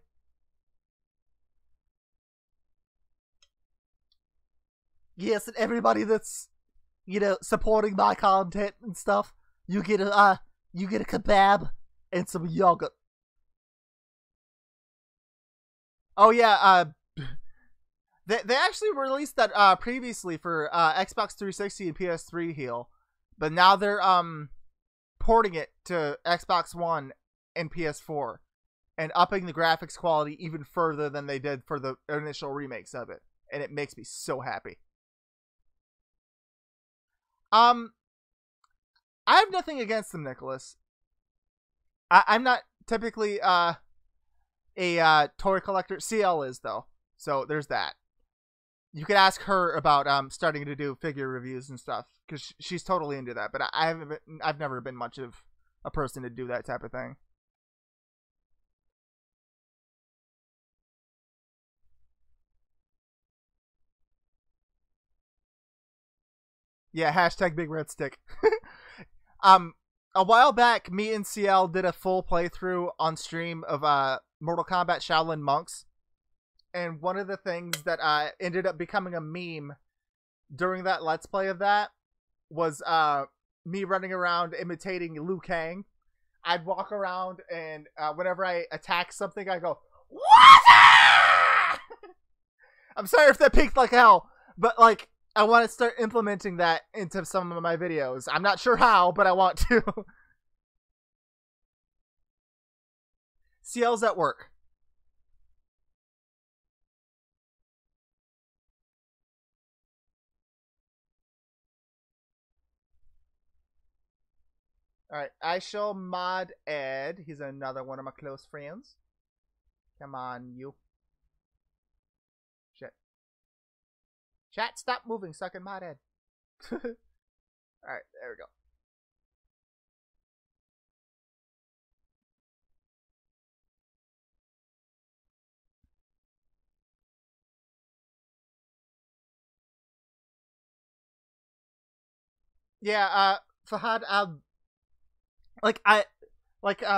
Yes, and everybody that's, you know, supporting my content and stuff, you get a kebab and some yogurt. Oh yeah, they actually released that previously for Xbox 360 and PS3 Heal, but now they're porting it to Xbox One and PS4 and upping the graphics quality even further than they did for the initial remakes of it, and it makes me so happy. I have nothing against them, Nicholas. I'm not typically a toy collector. CL is though, so there's that. You could ask her about starting to do figure reviews and stuff because she's totally into that. But I've never been much of a person to do that type of thing. Yeah, hashtag Big Red Stick. A while back, me and CL did a full playthrough on stream of Mortal Kombat Shaolin Monks. And one of the things that ended up becoming a meme during that Let's Play of that was me running around imitating Liu Kang. I'd walk around and whenever I attack something, I go, "What?" I'm sorry if that peaked like hell, but like, I want to start implementing that into some of my videos. I'm not sure how, but I want to. CL's at work. Alright, I shall mod Ed. He's another one of my close friends. Come on, you. Shit. Chat, stop moving, sucking my head. Alright, there we go. Yeah, Fahad,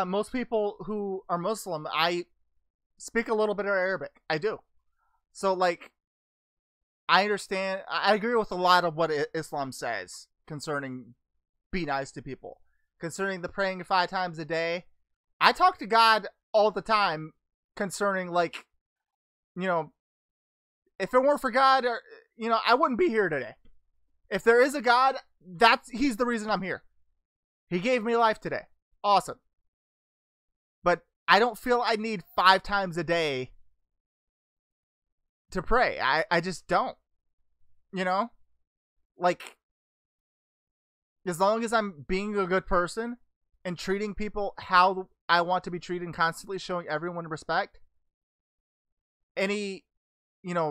most people who are Muslim, I speak a little bit of Arabic. I do. So, like, I understand. I agree with a lot of what Islam says concerning be nice to people, concerning the praying 5 times a day. I talk to God all the time concerning, like, you know, if it weren't for God, or I wouldn't be here today. If there is a God, he's the reason I'm here. He gave me life today. Awesome. But I don't feel I need 5 times a day to pray. I just don't. Like, as long as I'm being a good person and treating people how I want to be treated and constantly showing everyone respect, any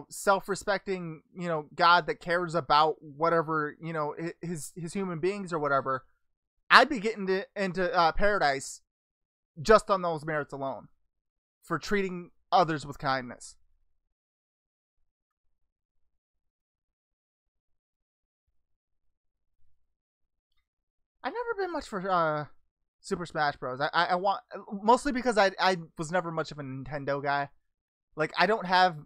self-respecting, God that cares about whatever, his human beings or whatever, I'd be getting into paradise just on those merits alone for treating others with kindness. I've never been much for Super Smash Bros. I want, mostly because I was never much of a Nintendo guy. Like, I don't have,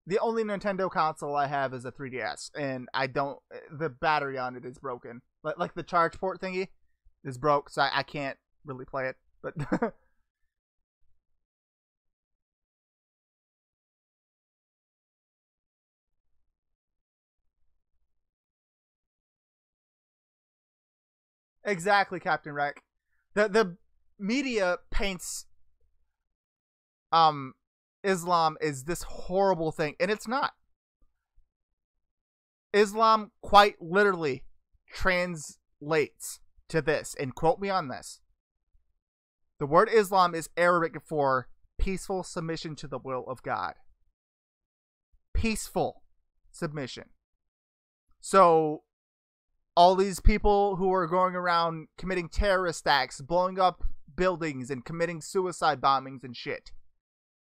the only Nintendo console I have is a 3DS, and the battery on it is broken. Like the charge port thingy is broke, so I can't really play it. But exactly, Captain Wreck. The media paints Islam is this horrible thing, and it's not. Islam quite literally translates to this, and quote me on this. The word Islam is Arabic for peaceful submission to the will of God. Peaceful submission. So, all these people who are going around committing terrorist acts, blowing up buildings, and committing suicide bombings and shit,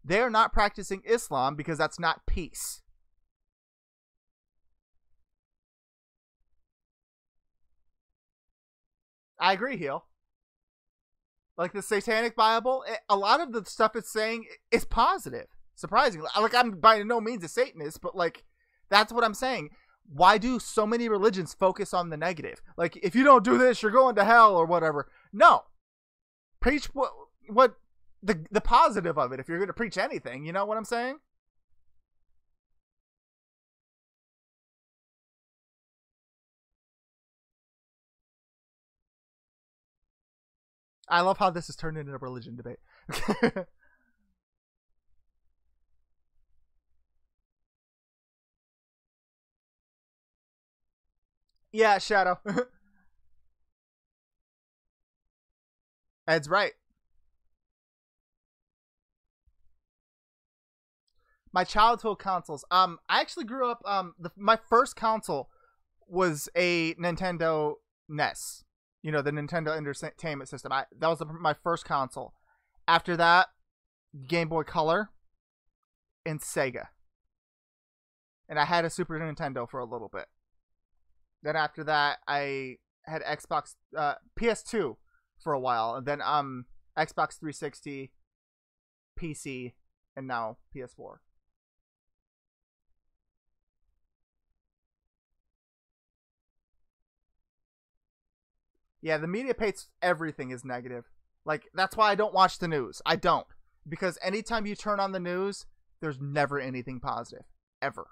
they are not practicing Islam because that's not peace. I agree, Heel. Like the Satanic Bible, a lot of the stuff it's saying is positive. Surprisingly. Like, I'm by no means a Satanist, but, like, that's what I'm saying. Why do so many religions focus on the negative? Like, if you don't do this, you're going to hell or whatever. No. Preach what the positive of it if you're going to preach anything. You know what I'm saying? I love how this has turned into a religion debate. Yeah, Shadow. Ed's right. My childhood consoles. I actually grew up. My first console was a Nintendo NES. The Nintendo Entertainment System. That was my first console. After that, Game Boy Color and Sega. And I had a Super Nintendo for a little bit. Then after that, I had Xbox, PS2 for a while, and then Xbox 360, PC, and now PS4. Yeah, the media paints everything as negative. Like, that's why I don't watch the news. I don't. Because anytime you turn on the news, there's never anything positive. Ever.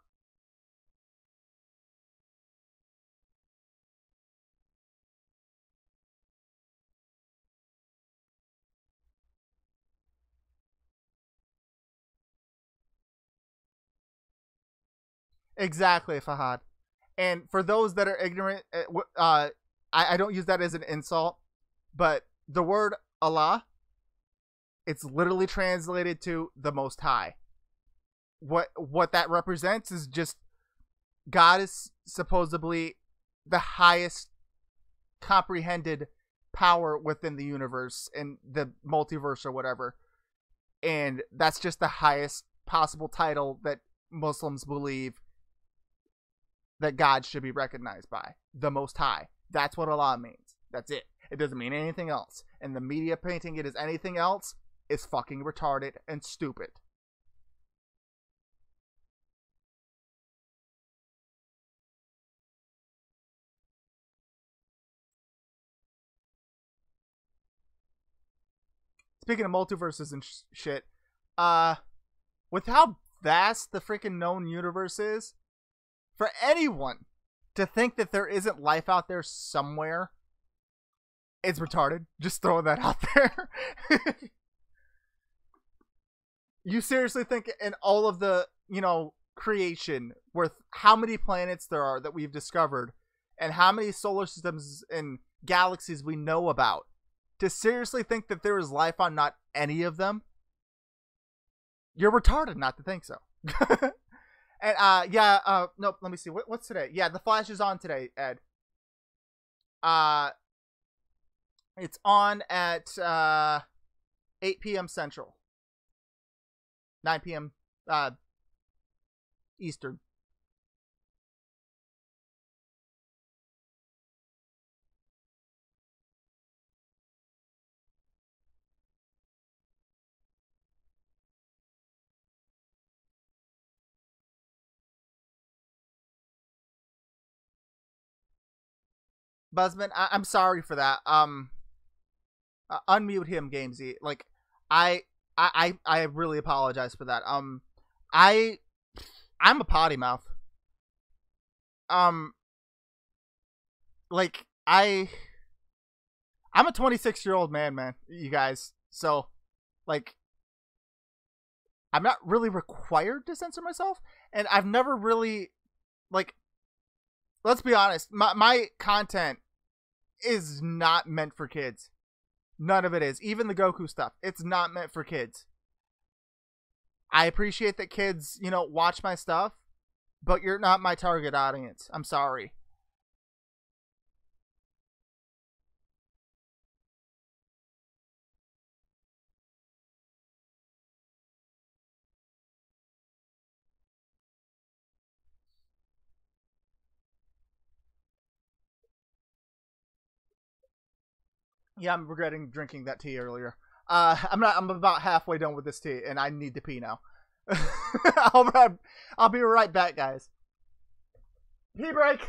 Exactly, Fahad. And for those that are ignorant, I don't use that as an insult, but the word Allah, it's literally translated to the Most High. What that represents is just God is supposedly the highest comprehended power within the universe and the multiverse or whatever. And that's just the highest possible title that Muslims believe that God should be recognized by. The Most High. That's what Allah means. That's it. It doesn't mean anything else. And the media painting it as anything else is fucking retarded and stupid. Speaking of multiverses and shit, with how vast the freaking known universe is, for anyone to think that there isn't life out there somewhere, it's retarded. Just throwing that out there. You seriously think in all of the, creation, with how many planets there are that we've discovered and how many solar systems and galaxies we know about, to seriously think that there is life on not any of them? You're retarded not to think so. And nope, let me see. What's today? Yeah, The Flash is on today, Ed. It's on at 8 p.m. Central. 9 p.m. Eastern. Buzzman, I'm sorry for that. Unmute him, Gamesy. Like, I really apologize for that. I'm a potty mouth. Like, I'm a 26-year-old man, you guys. So, like, I'm not really required to censor myself, and I've never really, like, let's be honest, my content is not meant for kids. None of it is. Even the Goku stuff, it's not meant for kids. I appreciate that kids, watch my stuff, but you're not my target audience. I'm sorry. Yeah, I'm regretting drinking that tea earlier. I'm about halfway done with this tea, and I need to pee now. I'll be right back, guys. Pee break.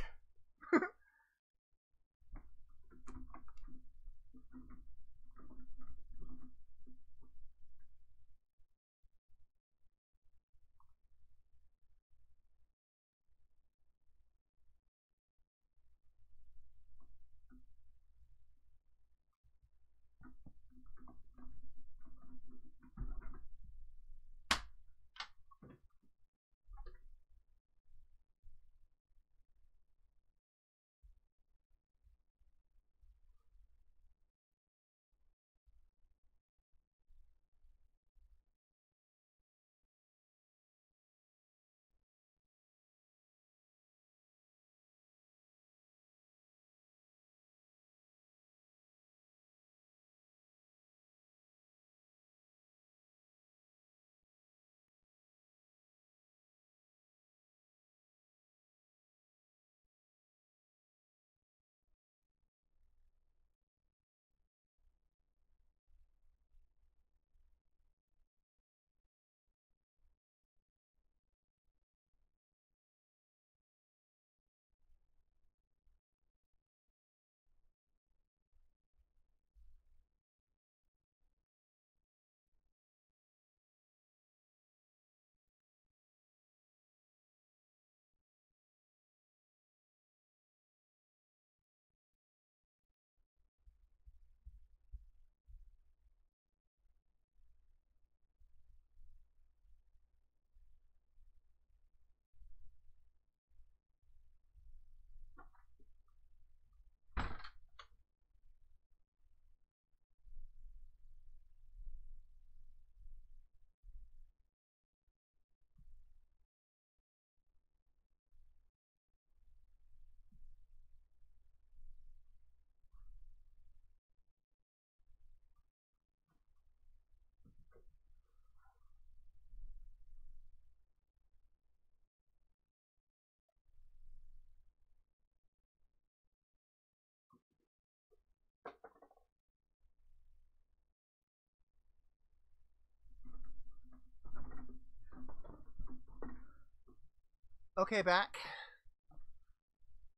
Okay, back.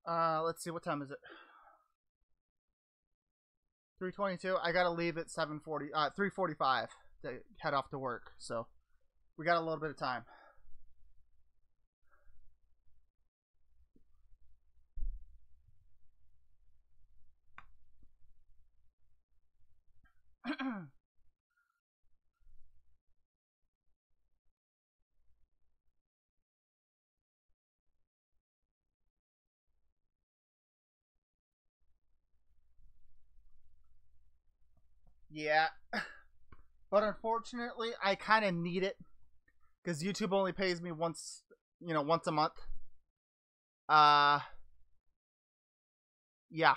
Let's see, what time is it? 3:22. I gotta leave at 7:40. 3:45 to head off to work. So we got a little bit of time. Yeah, but unfortunately, I kind of need it because YouTube only pays me once, once a month. Uh, yeah.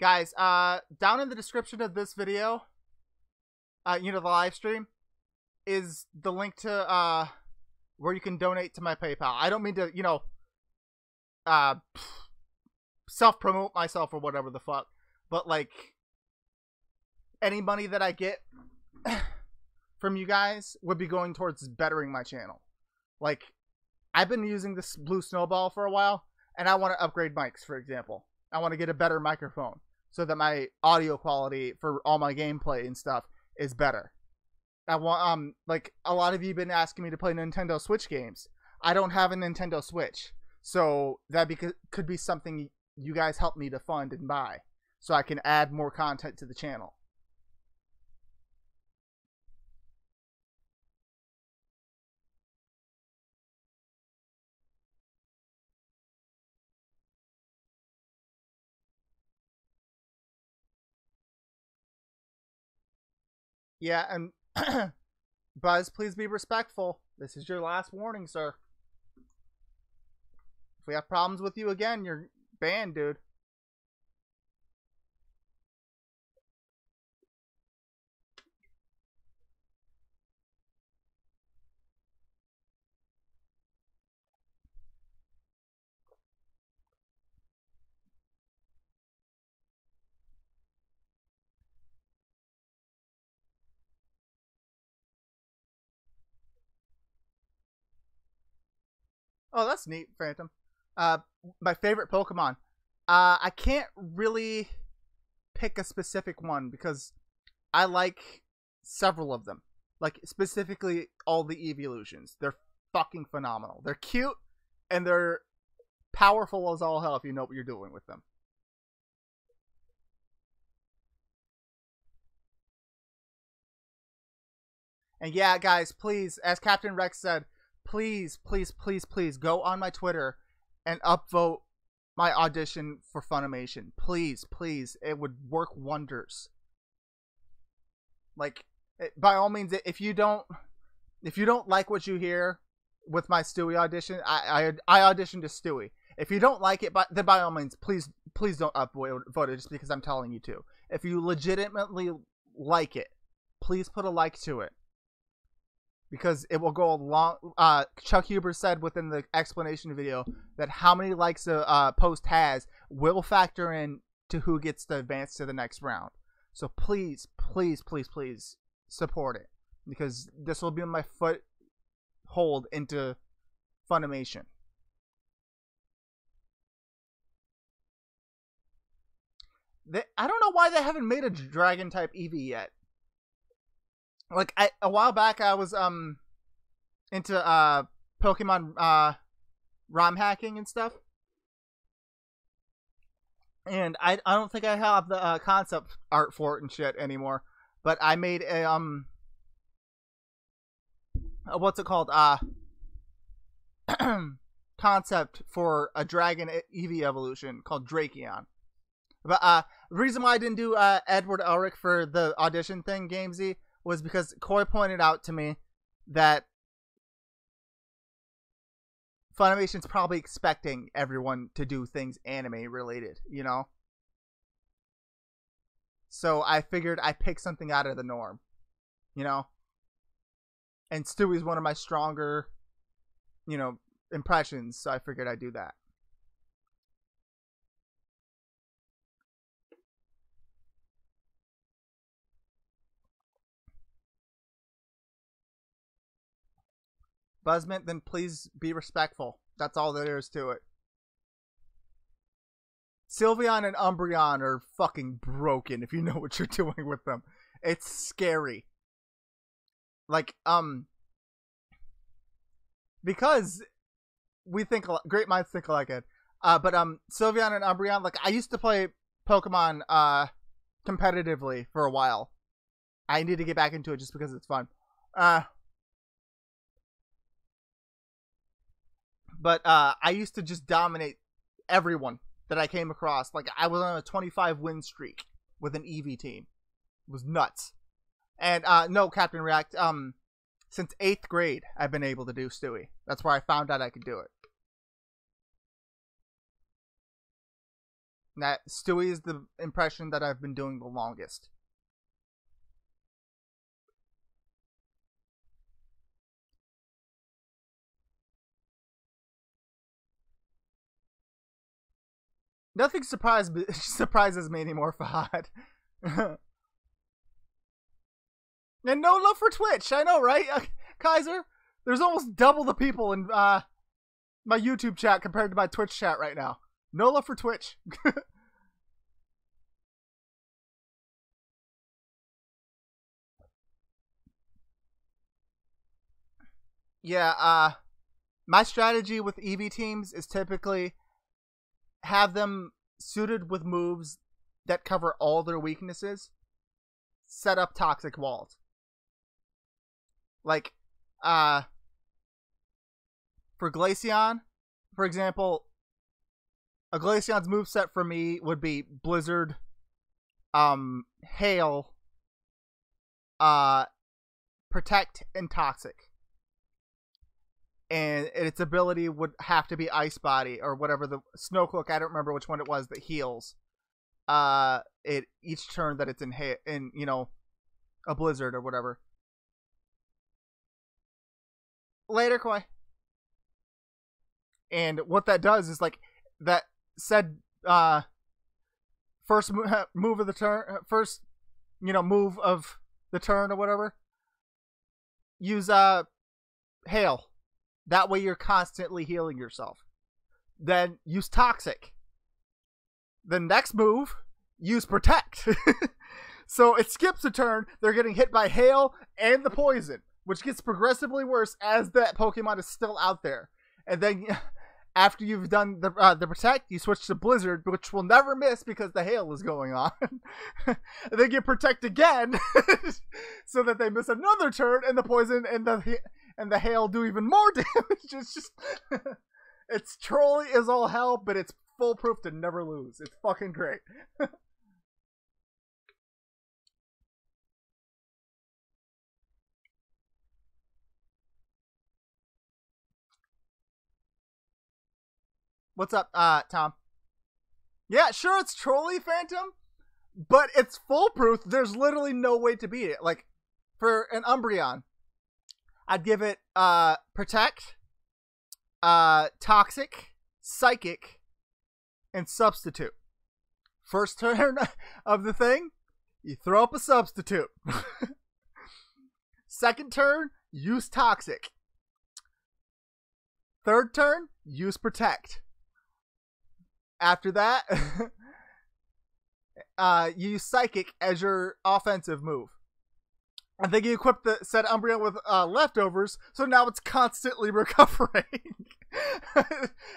Guys, down in the description of this video, the live stream, is the link to, where you can donate to my PayPal. I don't mean to, uh, self-promote myself or whatever the fuck, but, like, any money that I get from you guys would be going towards bettering my channel. Like, I've been using this Blue Snowball for a while, and I want to upgrade mics, for example. I want to get a better microphone so that my audio quality for all my gameplay and stuff is better. I want, like, a lot of you have been asking me to play Nintendo Switch games. I don't have a Nintendo Switch, so that could be something you guys help me to fund and buy, so I can add more content to the channel. Yeah, and Buzz, please be respectful. This is your last warning, sir. If we have problems with you again, you're banned, dude. Oh, that's neat, Phantom. My favorite Pokemon. I can't really pick a specific one because I like several of them. Like, specifically all the evolutions. They're fucking phenomenal. They're cute and they're powerful as all hell if you know what you're doing with them. And yeah, guys, please, as Captain Rex said, please, please, please, please go on my Twitter and upvote my audition for Funimation. Please, please, it would work wonders. Like, by all means, if you don't like what you hear with my Stewie audition, I auditioned to Stewie. If you don't like it, then by all means, please don't upvote it just because I'm telling you to. If you legitimately like it, please put a like to it. Because it will go a long. Chuck Huber said within the explanation video that how many likes a post has will factor in to who gets to advance to the next round. So please, please, please, please support it, because this will be my foothold into Funimation. I don't know why they haven't made a Dragon type Eevee yet. Like, a while back I was into Pokemon ROM hacking and stuff, and I don't think I have the concept art for it and shit anymore. But I made a what's it called, concept for a Dragon Eevee evolution called Drakeon. But the reason why I didn't do Edward Elric for the audition thing, GameZ, was because Coy pointed out to me that Funimation's probably expecting everyone to do things anime related, you know? So I figured I'd pick something out of the norm, you know? And Stewie's one of my stronger, impressions, so I figured I'd do that. Buzzmint, then please be respectful. That's all there is to it. Sylveon and Umbreon are fucking broken if you know what you're doing with them. It's scary. Like, because we think great minds think alike, Ed. But Sylveon and Umbreon, like, I used to play Pokemon competitively for a while. I need to get back into it just because it's fun. But I used to just dominate everyone that I came across. Like, I was on a 25 win streak with an Eevee team. It was nuts. And no, Captain React, since 8th grade, I've been able to do Stewie. That's where I found out I could do it. That Stewie is the impression that I've been doing the longest. Nothing surprises me anymore, Fahad. And no love for Twitch. I know, right? Kaiser, there's almost double the people in my YouTube chat compared to my Twitch chat right now. No love for Twitch. Yeah, my strategy with Eevee teams is typically have them suited with moves that cover all their weaknesses. Set up toxic walls. Like, for Glaceon, for example, a Glaceon's moveset for me would be Blizzard, Hail, Protect, and Toxic. And its ability would have to be Ice Body or whatever the Snowcloak. I don't remember which one it was that heals. It each turn that it's in you know, a blizzard or whatever. Later, Koi. And what that does is, like, that said first move of the turn, first, you know, move of the turn or whatever, use Hail. That way you're constantly healing yourself. Then use Toxic. The next move, use Protect. So it skips a turn. They're getting hit by Hail and the poison, which gets progressively worse as that Pokemon is still out there. And then after you've done the Protect, you switch to Blizzard, which will never miss because the Hail is going on. And then you Protect again so that they miss another turn, and the poison and the Hail do even more damage. It's just it's trolly as all hell, but it's foolproof to never lose. It's fucking great. What's up, Tom? Yeah, sure, it's trolly, Phantom, but it's foolproof. There's literally no way to beat it. Like, for an Umbreon, I'd give it Protect, Toxic, Psychic, and Substitute. First turn of the thing, you throw up a Substitute. Second turn, use Toxic. Third turn, use Protect. After that, you use Psychic as your offensive move. I think you equip the said Umbreon with leftovers, so now it's constantly recovering.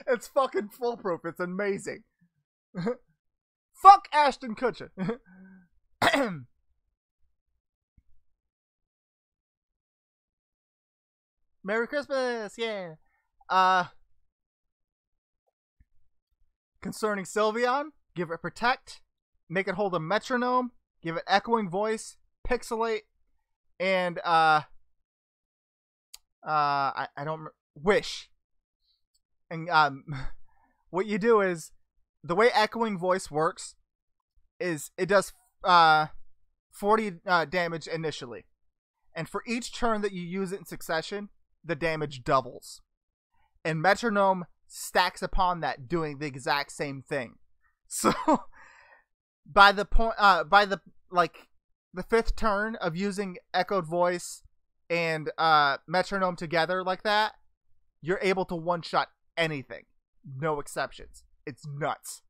It's fucking foolproof. It's amazing. Fuck Ashton Kutcher. Merry Christmas, yeah. Concerning Sylveon, give it Protect, make it hold a metronome, give it Echoing Voice, Pixelate, and I don't Wish. And what you do is, the way Echoing Voice works is it does 40 damage initially, and for each turn that you use it in succession, the damage doubles. And Metronome stacks upon that, doing the exact same thing. So by the point, by the fifth turn of using Echoed Voice and Metronome together like that, you're able to one-shot anything. No exceptions. It's nuts.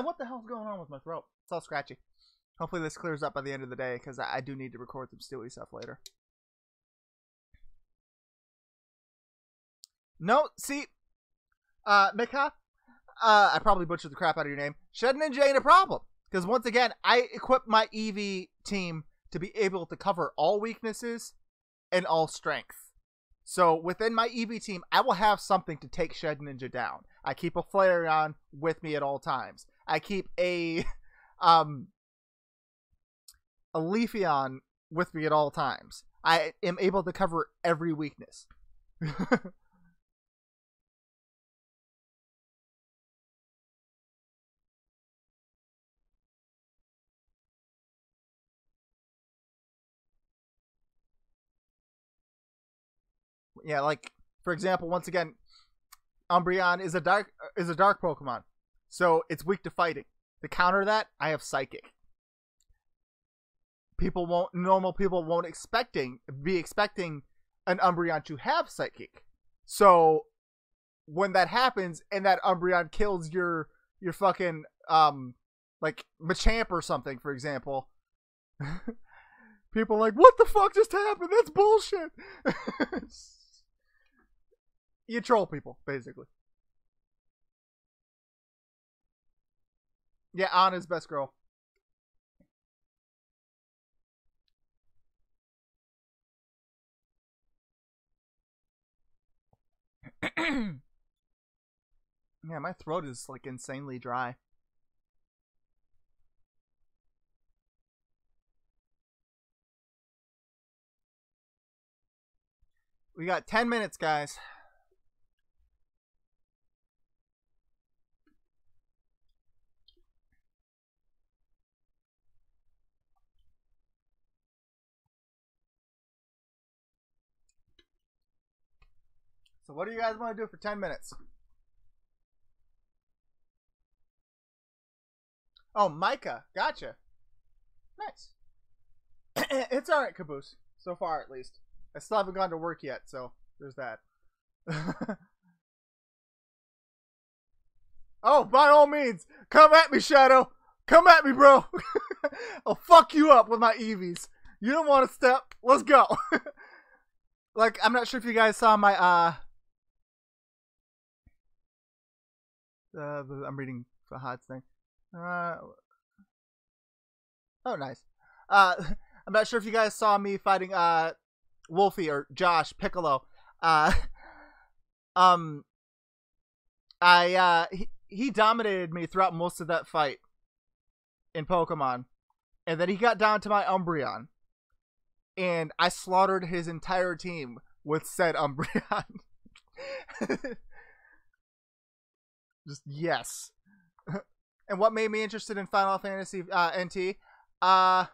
What the hell's going on with my throat? It's all scratchy. Hopefully this clears up by the end of the day, because I do need to record some Stewie stuff later. No, see, Mika, I probably butchered the crap out of your name. Shed Ninja ain't a problem, because once again, I equipped my EV team to be able to cover all weaknesses and all strength. So within my EV team, I will have something to take Shed Ninja down. I keep a Flareon with me at all times. I keep a Leafeon with me at all times. I am able to cover every weakness. Yeah, like for example, once again, Umbreon is a dark Pokemon, so it's weak to fighting. To counter that, I have Psychic. Normal people won't be expecting an Umbreon to have Psychic. So when that happens and that Umbreon kills your fucking like Machamp or something, for example, people are like, what the fuck just happened? That's bullshit. You troll people, basically. Yeah, Anna's best girl. Yeah, my throat is like insanely dry. We got 10 minutes, guys. So what do you guys want to do for 10 minutes? Oh, Micah. Gotcha. Nice. It's alright, Caboose. So far, at least. I still haven't gone to work yet, so there's that. Oh, by all means, come at me, Shadow. Come at me, bro. I'll fuck you up with my EVs. You don't want to step? Let's go. Like, I'm not sure if you guys saw my, I'm reading Fahad's thing. Oh, nice. I'm not sure if you guys saw me fighting, Wolfie or Josh Piccolo. He dominated me throughout most of that fight in Pokemon. And then he got down to my Umbreon. And I slaughtered his entire team with said Umbreon. Just yes. And what made me interested in Final Fantasy NT? I'm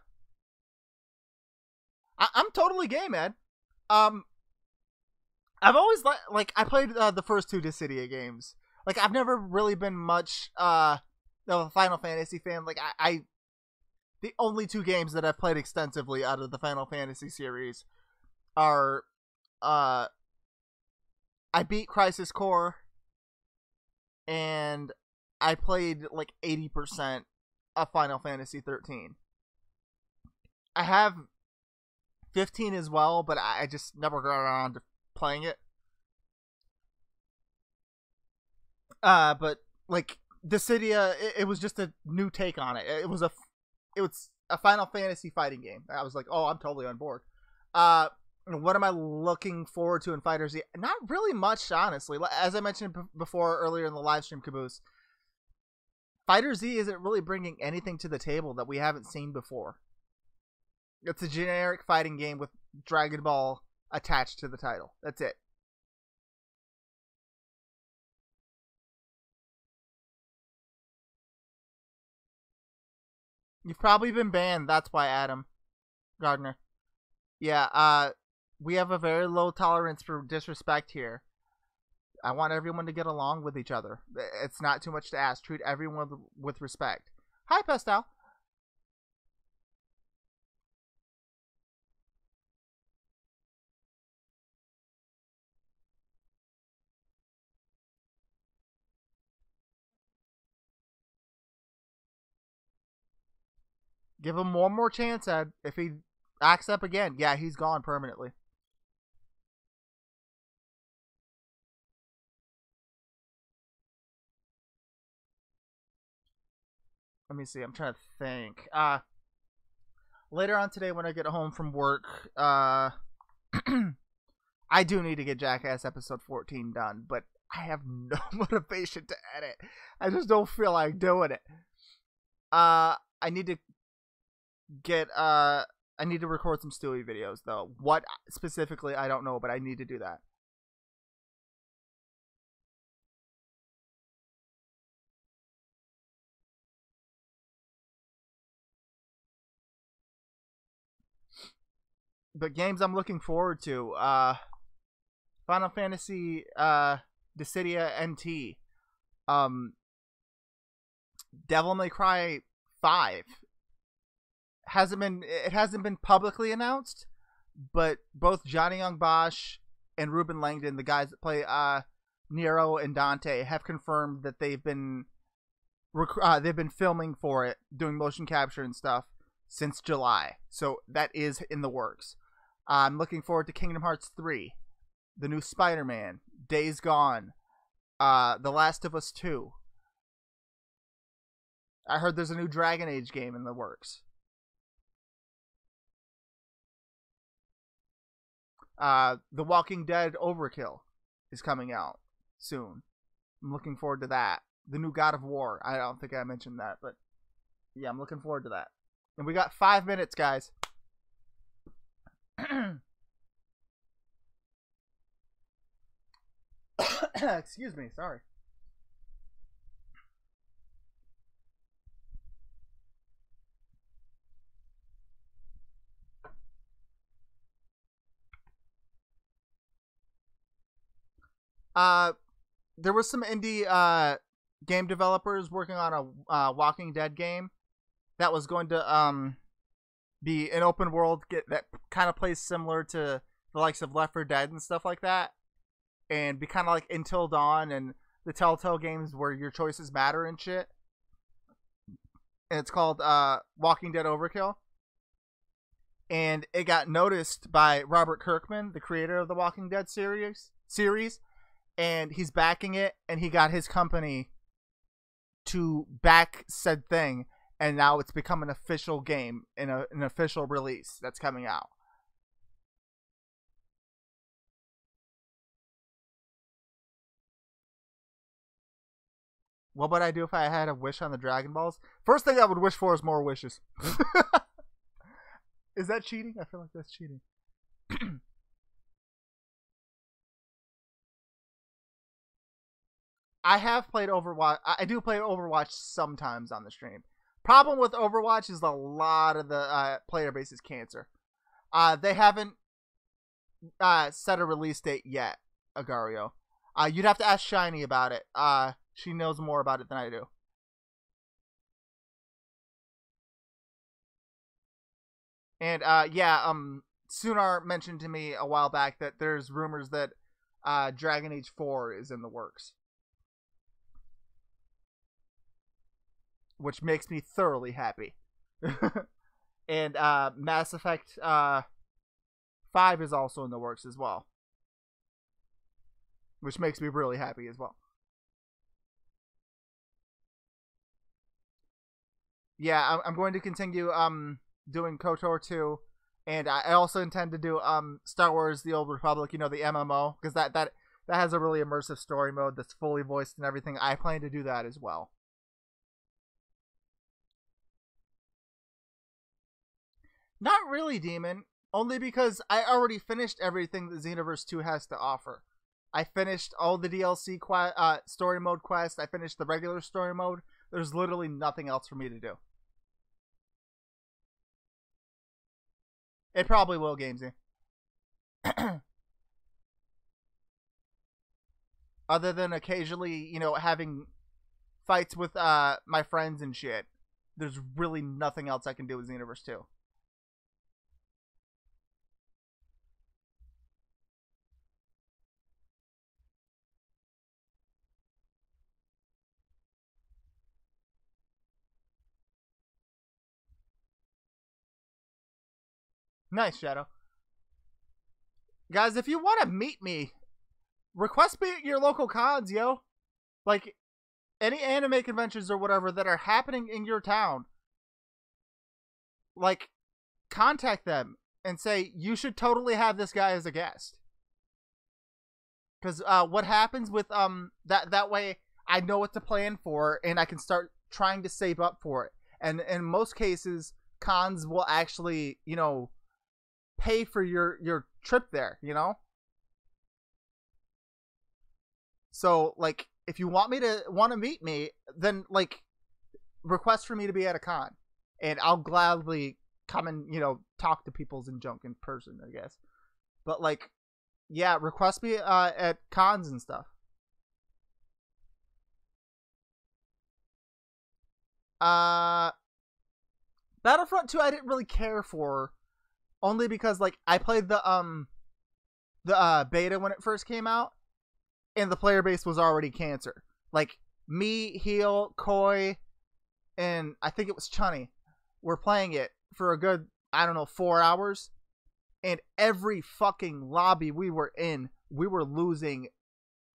totally gay, man. I've always like I played the first two Dissidia games. Like I've never really been much of a Final Fantasy fan. Like I the only two games that I've played extensively out of the Final Fantasy series are I beat Crisis Core and I played like 80% of Final Fantasy 13. I have 15 as well, but I just never got around to playing it. But like Dissidia, it was just a new take on it. It was a Final Fantasy fighting game. I was like, oh, I'm totally on board. What am I looking forward to in Fighter Z? Not really much, honestly. As I mentioned before earlier in the live stream, Caboose, Fighter Z isn't really bringing anything to the table that we haven't seen before. It's a generic fighting game with Dragon Ball attached to the title. That's it. You've probably been banned. That's why, Adam Gardner. Yeah. We have a very low tolerance for disrespect here. I want everyone to get along with each other. It's not too much to ask. Treat everyone with respect. Hi, Pastel. Give him one more chance, Ed. If he acts up again, yeah, he's gone permanently. Let me see. I'm trying to think. Later on today when I get home from work, I do need to get Jackass episode 14 done, but I have no motivation to edit. I just don't feel like doing it. I need to get I need to record some Stewie videos though. What specifically I don't know, but I need to do that. But games I'm looking forward to, Final Fantasy Dissidia NT, Devil May Cry 5 hasn't been publicly announced, but both Johnny Young Bosch and Ruben Langdon, the guys that play Nero and Dante, have confirmed that they've been filming for it, doing motion capture and stuff since July. So that is in the works. I'm looking forward to Kingdom Hearts 3, the new Spider-Man, Days Gone, The Last of Us 2. I heard there's a new Dragon Age game in the works. The Walking Dead Overkill is coming out soon. I'm looking forward to that. The new God of War. I don't think I mentioned that, but yeah, I'm looking forward to that. And we got 5 minutes, guys. Excuse me, sorry. There was some indie game developers working on a Walking Dead game that was going to be an open world that kind of plays similar to the likes of Left 4 Dead and stuff like that, and be kind of like Until Dawn and the Telltale games where your choices matter and shit. And it's called Walking Dead Overkill. And it got noticed by Robert Kirkman, the creator of the Walking Dead series, and he's backing it, and he got his company to back said thing, and now it's become an official game and an official release that's coming out. What would I do if I had a wish on the Dragon Balls? First thing I would wish for is more wishes. Is that cheating? I feel like that's cheating. I have played Overwatch. I do play Overwatch sometimes on the stream. Problem with Overwatch is a lot of the player base is cancer. They haven't set a release date yet, Agario. You'd have to ask Shiny about it. She knows more about it than I do. And yeah, Sunar mentioned to me a while back that there's rumors that Dragon Age 4 is in the works, which makes me thoroughly happy. And Mass Effect 5 is also in the works as well, which makes me really happy as well. Yeah, I'm going to continue doing KOTOR 2, and I also intend to do Star Wars: The Old Republic, you know, the MMO, because that has a really immersive story mode that's fully voiced and everything. I plan to do that as well. Not really, Demon. Only because I already finished everything that Xenoverse 2 has to offer. I finished all the DLC story mode quests. I finished the regular story mode. There's literally nothing else for me to do. It probably will, Gamesy. Other than occasionally, you know, having fights with my friends and shit, there's really nothing else I can do with Xenoverse 2. Nice, Shadow. Guys, if you want to meet me, request me at your local cons, yo. Like, any anime conventions or whatever that are happening in your town. Like, contact them and say, you should totally have this guy as a guest. Because what happens with, that way I know what to plan for and I can start trying to save up for it. And in most cases, cons will actually, you know, pay for your trip there, you know? So, like, if you want to meet me, then, like, request for me to be at a con. And I'll gladly come and, you know, talk to people's and junk in person, I guess. But, like, yeah, request me at cons and stuff. Battlefront 2 I didn't really care for, only because, like, I played the beta when it first came out, and the player base was already cancer. Like, me, Heel, Koi, and I think it was Chunny were playing it for a good, I don't know, 4 hours, and every fucking lobby we were in, we were losing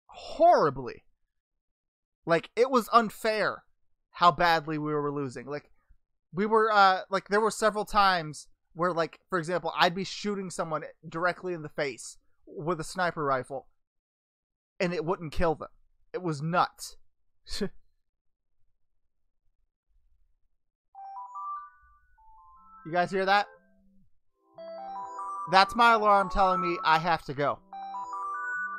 horribly. Like, it was unfair how badly we were losing. Like, we were, like, there were several times where, like, for example, I'd be shooting someone directly in the face with a sniper rifle, and it wouldn't kill them. It was nuts. You guys hear that? That's my alarm telling me I have to go.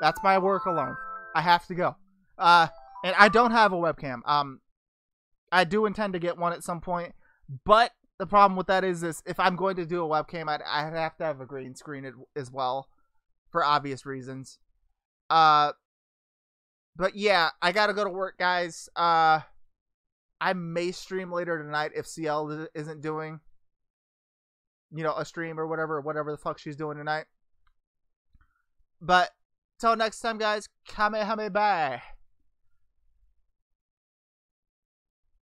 That's my work alarm. I have to go. And I don't have a webcam. I do intend to get one at some point, but the problem with that is if I'm going to do a webcam, I'd have to have a green screen as well, for obvious reasons. But yeah, I gotta go to work, guys. I may stream later tonight if CL isn't doing, you know, a stream or whatever the fuck she's doing tonight. But till next time, guys, Kamehameha.